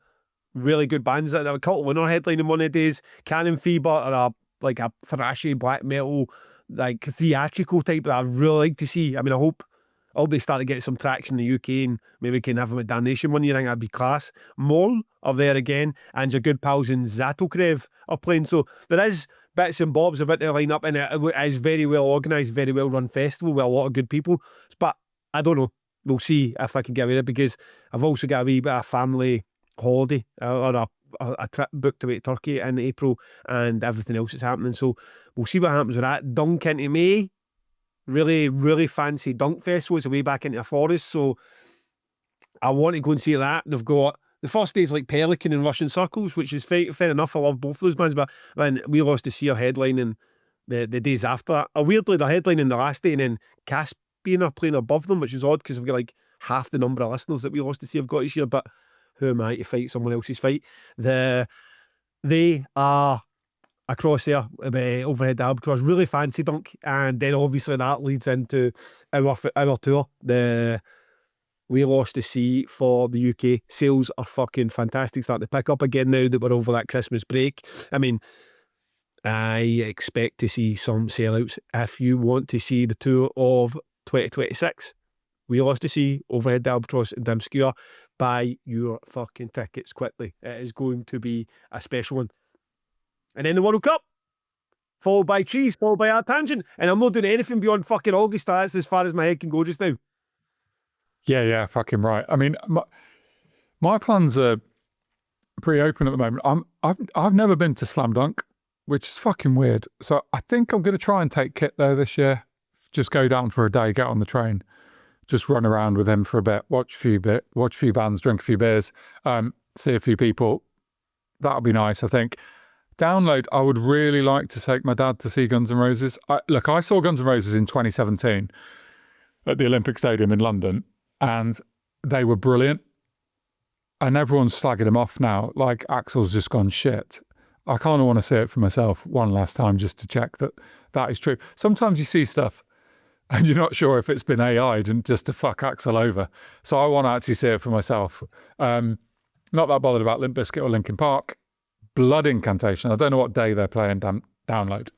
really good bands. That a Cult of Winter headlining one of the days. Cannon Fever are like a thrashy black metal, like theatrical type that I really like to see. I mean, I hope they start to get some traction in the UK and maybe can have them at Damnation one year. I think that'd be class. Moll are there again, and your good pals in Zatokrev are playing. So there is bits and bobs of it to line up, and it is very well organised, very well run festival with a lot of good people. But I don't know. We'll see if I can get away with it, because I've also got a wee bit of family holiday or a trip booked away to Turkey in April and everything else that's happening. So we'll see what happens with that. Dunk into May. Really, really fancy Dunk Festival. It's away back into the forest. So I want to go and see that. They've got the first day's like Pelican and Russian Circles, which is fair enough. I love both of those bands, but then We Lost to See her headlining the days after that. Weirdly, they're headlining the last day and then Caspian are playing above them, which is odd because I've got like half the number of listeners that We Lost to See I've got this year, but who am I to fight someone else's fight? They are across there, Overhead Albatross. Really fancy Dunk, and then obviously that leads into our tour. The We Lost to See for the UK. Sales are fucking fantastic, starting to pick up again now that we're over that Christmas break. I mean, I expect to see some sellouts. If you want to see the tour of 2026, We Lost to See, Overhead Albatross and Dimskewer, buy your fucking tickets quickly. It is going to be a special one. And then the World Cup, followed by Trees, followed by Our Tangent. And I'm not doing anything beyond fucking August. That's as far as my head can go just now. Yeah, fucking right. I mean, my plans are pretty open at the moment. I've never been to Slam Dunk, which is fucking weird. So I think I'm going to try and take Kit there this year. Just go down for a day, get on the train, just run around with him for a bit, watch a few bands, drink a few beers, see a few people. That'll be nice, I think. Download, I would really like to take my dad to see Guns N' Roses. I saw Guns N' Roses in 2017 at the Olympic Stadium in London, and they were brilliant. And everyone's slagging them off now, like Axl's just gone shit. I kind of want to see it for myself one last time just to check that is true. Sometimes you see stuff and you're not sure if it's been AI'd and just to fuck Axl over. So I want to actually see it for myself. Not that bothered about Limp Bizkit or Linkin Park. Blood Incantation. I don't know what day they're playing Download,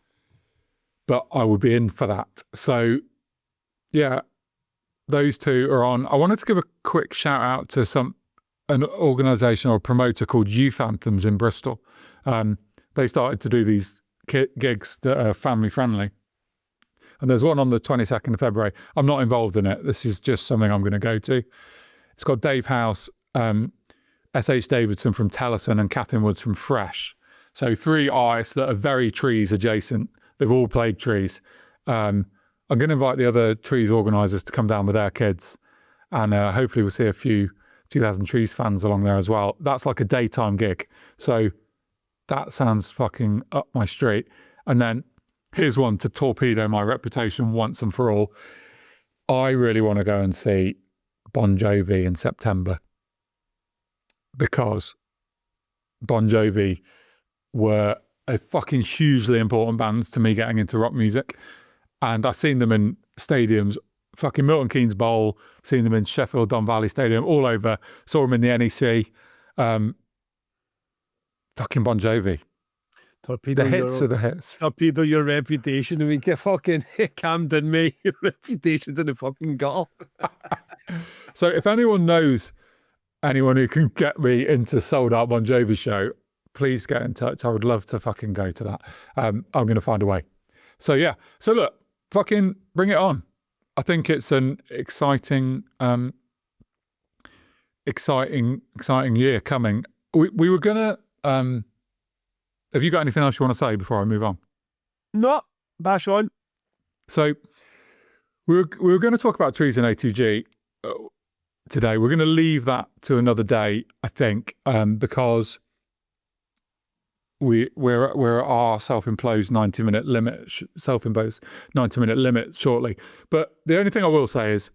but I would be in for that. So yeah, those two are on. I wanted to give a quick shout out to an organisation or promoter called Youth Anthems in Bristol. They started to do these gigs that are family friendly. And there's one on the 22nd of February. I'm not involved in it. This is just something I'm going to go to. It's got Dave House, S.H. Davidson from Tellison and Catherine Woods from Fresh. So 3 artists that are very Trees adjacent. They've all played Trees. I'm going to invite the other Trees organisers to come down with their kids. And hopefully we'll see a few 2000 Trees fans along there as well. That's like a daytime gig. So that sounds fucking up my street. And then here's one to torpedo my reputation once and for all. I really want to go and see Bon Jovi in September, because Bon Jovi were a fucking hugely important band to me getting into rock music. And I've seen them in stadiums, fucking Milton Keynes Bowl, seen them in Sheffield Don Valley Stadium, all over. Saw them in the NEC. Fucking Bon Jovi. Torpedo the hits are the hits. Torpedo your reputation. I mean, get fucking Camden, mate. Your reputation's in the fucking gutter. So if anyone knows anyone who can get me into sold out Bon Jovi show, please get in touch. I would love to fucking go to that. I'm going to find a way. So yeah. So look, fucking bring it on. I think it's an exciting year coming. We were gonna. Have you got anything else you want to say before I move on? No, bash on. So we were going to talk about trees in ATG today. We're going to leave that to another day, I think, because we're at our self-imposed 90-minute limit shortly. But the only thing I will say is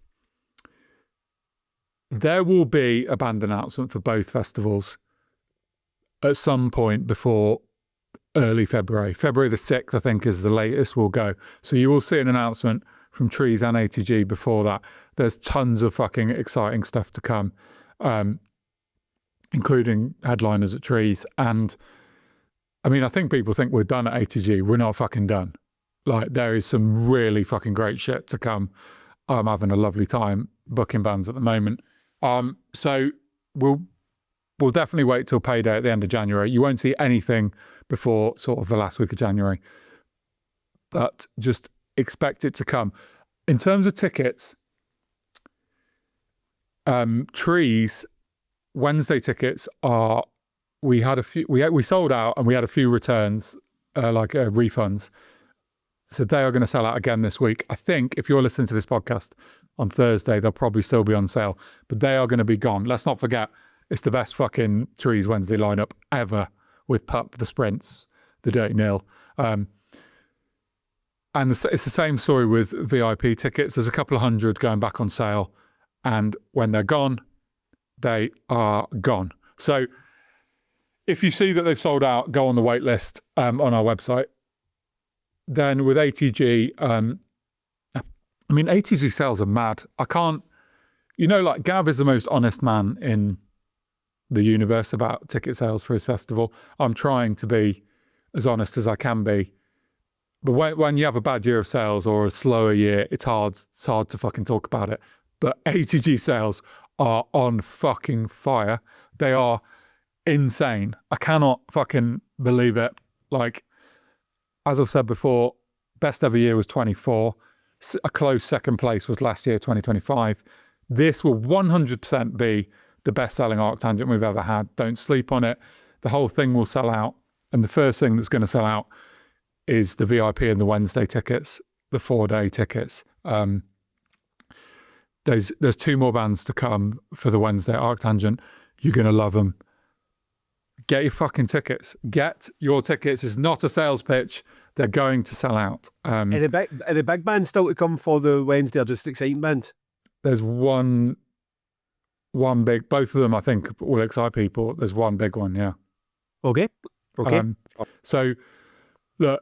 there will be a band announcement for both festivals at some point before early February. February the 6th, I think, is the latest we'll go. So you will see an announcement from Trees and ATG before that. There's tons of fucking exciting stuff to come, including headliners at Trees. And I mean, I think people think we're done at ATG. We're not fucking done. Like, there is some really fucking great shit to come. I'm having a lovely time booking bands at the moment. So we'll definitely wait till payday at the end of January. You won't see anything before sort of the last week of January, but just expect it to come. In terms of tickets, Trees Wednesday tickets are, we had a few, we sold out and we had a few returns, refunds. So they are going to sell out again this week. I think if you're listening to this podcast on Thursday, they'll probably still be on sale, but they are going to be gone. Let's not forget, it's the best fucking Trees Wednesday lineup ever, with Pup, the Sprints, the Dirty Nil. And it's the same story with VIP tickets. There's a couple of hundred going back on sale, and when they're gone, they are gone. So if you see that they've sold out, go on the wait list on our website. Then with ATG, I mean, ATG sales are mad. I can't, like Gav is the most honest man in the universe about ticket sales for his festival. I'm trying to be as honest as I can be. But when you have a bad year of sales or a slower year, it's hard to fucking talk about it. But ATG sales are on fucking fire. They are insane. I cannot fucking believe it. Like, as I've said before, best ever year was 24. A close second place was last year, 2025. This will 100% be the best-selling Arctangent we've ever had. Don't sleep on it. The whole thing will sell out. And the first thing that's going to sell out is the VIP and the Wednesday tickets, the 4-day tickets. There's 2 more bands to come for the Wednesday Arctangent. You're going to love them. Get your fucking tickets. Get your tickets. It's not a sales pitch. They're going to sell out. Are the big bands still to come for the Wednesday, or just exciting bands? There's one big, both of them I think will excite people. There's one big one, yeah. Okay. So look,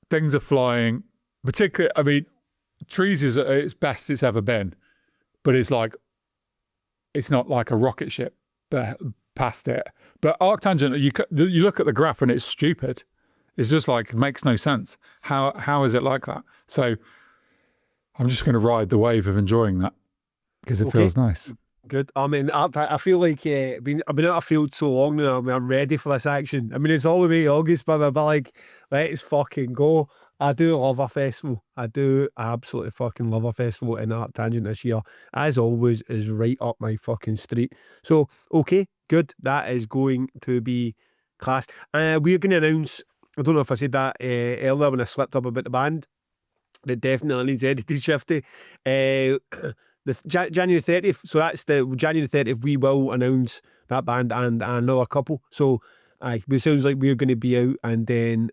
things are flying. Particularly, I mean, Trees is at its best it's ever been, but it's not like a rocket ship past it. But Arctangent, you look at the graph and it's stupid. It's just like, it makes no sense. How is it like that? So I'm just going to ride the wave of enjoying that because it feels nice. Good. I mean, I feel like I've been out of field so long now. I mean, I'm ready for this action. I mean, it's all the way to August, but like, let's fucking go. I do love a festival. I do absolutely fucking love a festival, and Arctangent this year, as always, is right up my fucking street. So, okay, good. That is going to be class. We're going to announce, I don't know if I said that earlier when I slipped up about the band, that definitely needs edited shifty. The January 30th, so that's the January 30th, we will announce that band and another couple. So it sounds like we're going to be out, and then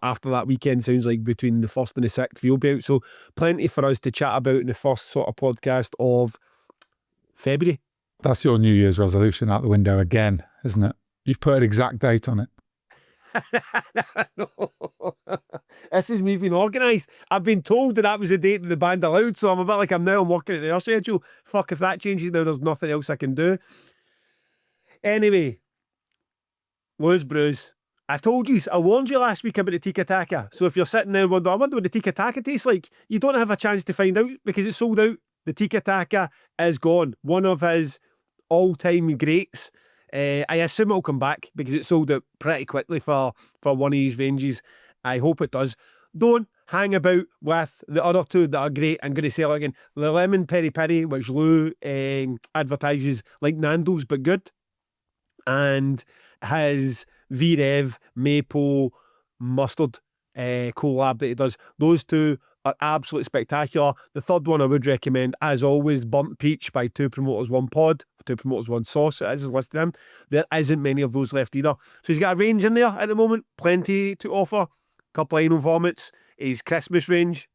after that weekend sounds like between the 1st and the 6th you'll be out. So plenty for us to chat about in the first sort of podcast of February. That's your New Year's resolution out the window again, isn't it? You've put an exact date on it. This is me being organised. I've been told that was the date that the band allowed, so I'm a bit like I'm working at their schedule. Fuck, if that changes now, there's nothing else I can do. Anyway, Lose Brews. I told you, I warned you last week about the Tiki Taka. So if you're sitting there wondering, I wonder what the Tiki Taka tastes like, you don't have a chance to find out because it's sold out. The Tiki Taka is gone. One of his all-time greats. I assume it'll come back because it sold out pretty quickly for one of these ranges. I hope it does. Don't hang about with the other two that are great. I'm going to say it again. The Lemon Peri Peri, which Lou advertises like Nando's but good. And his V-Rev Maple Mustard collab that he does. Those two are absolutely spectacular. The third one I would recommend, as always, Burnt Peach by Two Promoters One Pod, Two Promoters One Sauce, it is listed in. There isn't many of those left either. So he's got a range in there at the moment, plenty to offer. Couple of Anal Vomits, his Christmas range,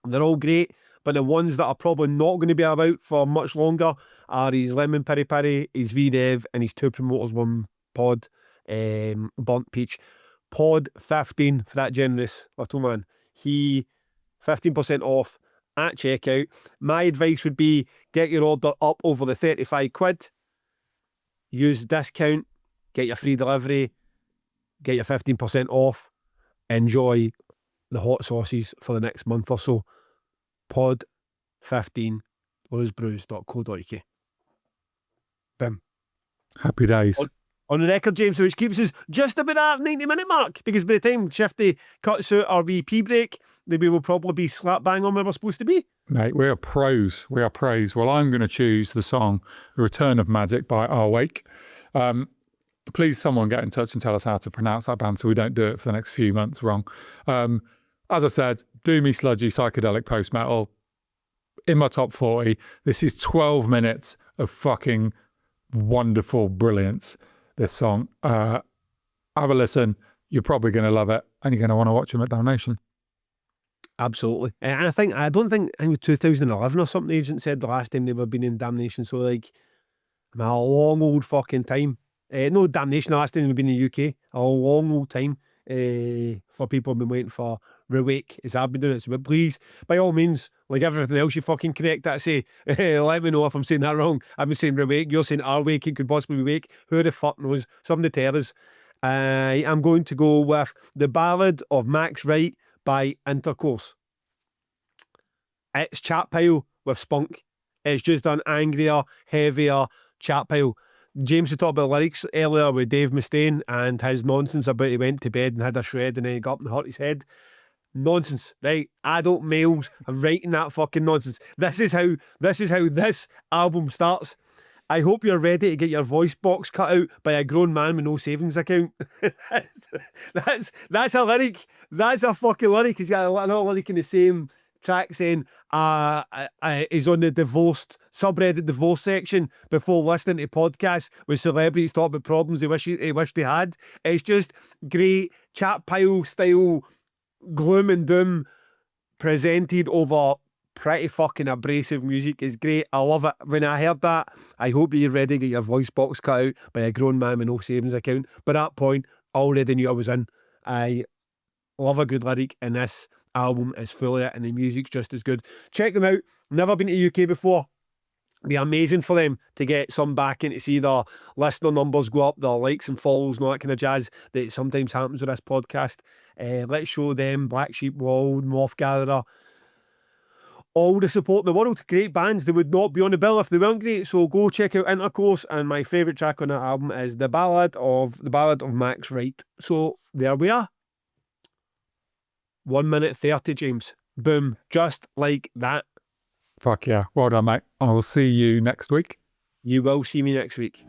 they're all great, but the ones that are probably not going to be about for much longer are his Lemon Peri Peri, his V-Rev, and his Two Promoters One Pod, Burnt Peach. Pod 15 for that generous little man. 15% off at checkout. My advice would be get your order up over the 35 quid. Use the discount, get your free delivery, get your 15% off. Enjoy the hot sauces for the next month or so. Pod 15, losebrews.co.uk. Bim. Happy days. On the record, James, which keeps us just about that 90-minute mark, because by the time Shifty cuts out our VP break, we will probably be slap bang on where we're supposed to be. Mate, we are pros. We are pros. Well, I'm going to choose the song Return of Magic by Awake. Please, someone get in touch and tell us how to pronounce that band so we don't do it for the next few months wrong. As I said, doomy, sludgy, psychedelic post-metal in my top 40. This is 12 minutes of fucking wonderful brilliance, this song. Have a listen. You're probably going to love it and you're going to want to watch them at Damnation. Absolutely. And I don't think it was 2011 or something the agent said the last time they were been in Damnation. So like, a long old fucking time. No, Damnation, the last time they've been in the UK. A long old time for people who've been waiting for Rewake, as I've been doing it. So but please, by all means, like everything else you fucking correct that say, let me know if I'm saying that wrong. I've been saying Rewake, you're saying Awake, it could possibly be Wake. Who the fuck knows? Somebody tell us. I'm going to go with The Ballad of Max Wright by Intercourse. It's Chat Pile with spunk. It's just an angrier, heavier chat pile. James had talked about lyrics earlier with Dave Mustaine and his nonsense about he went to bed and had a shred and then he got up and hurt his head. Nonsense, right? Adult males are writing that fucking nonsense. This is how this album starts. I hope you're ready to get your voice box cut out by a grown man with no savings account. that's a lyric. That's a fucking lyric. He's got another lyric in the same track saying he's on the divorced subreddit divorce section before listening to podcasts with celebrities talk about problems he wished he had. It's just great chat pile style gloom and doom presented over pretty fucking abrasive music. Is great. I love it. When I heard that, I hope you're ready to get your voice box cut out by a grown man with no savings account. By that point, I already knew I was in. I love a good lyric, and this album is full of it, and the music's just as good. Check them out. Never been to the UK before. Be amazing for them to get some backing to see their listener numbers go up, their likes and follows and all that kind of jazz that sometimes happens with this podcast. Let's show them Black Sheep World, Moth Gatherer, all the support in the world. Great bands. They would not be on the bill if they weren't great. So go check out Intercourse, and my favourite track on that album is The Ballad of Max Wright. So there we are. 1 minute 30, James. Boom. Just like that. Fuck yeah. Well done, mate. I will see you next week. You will see me next week.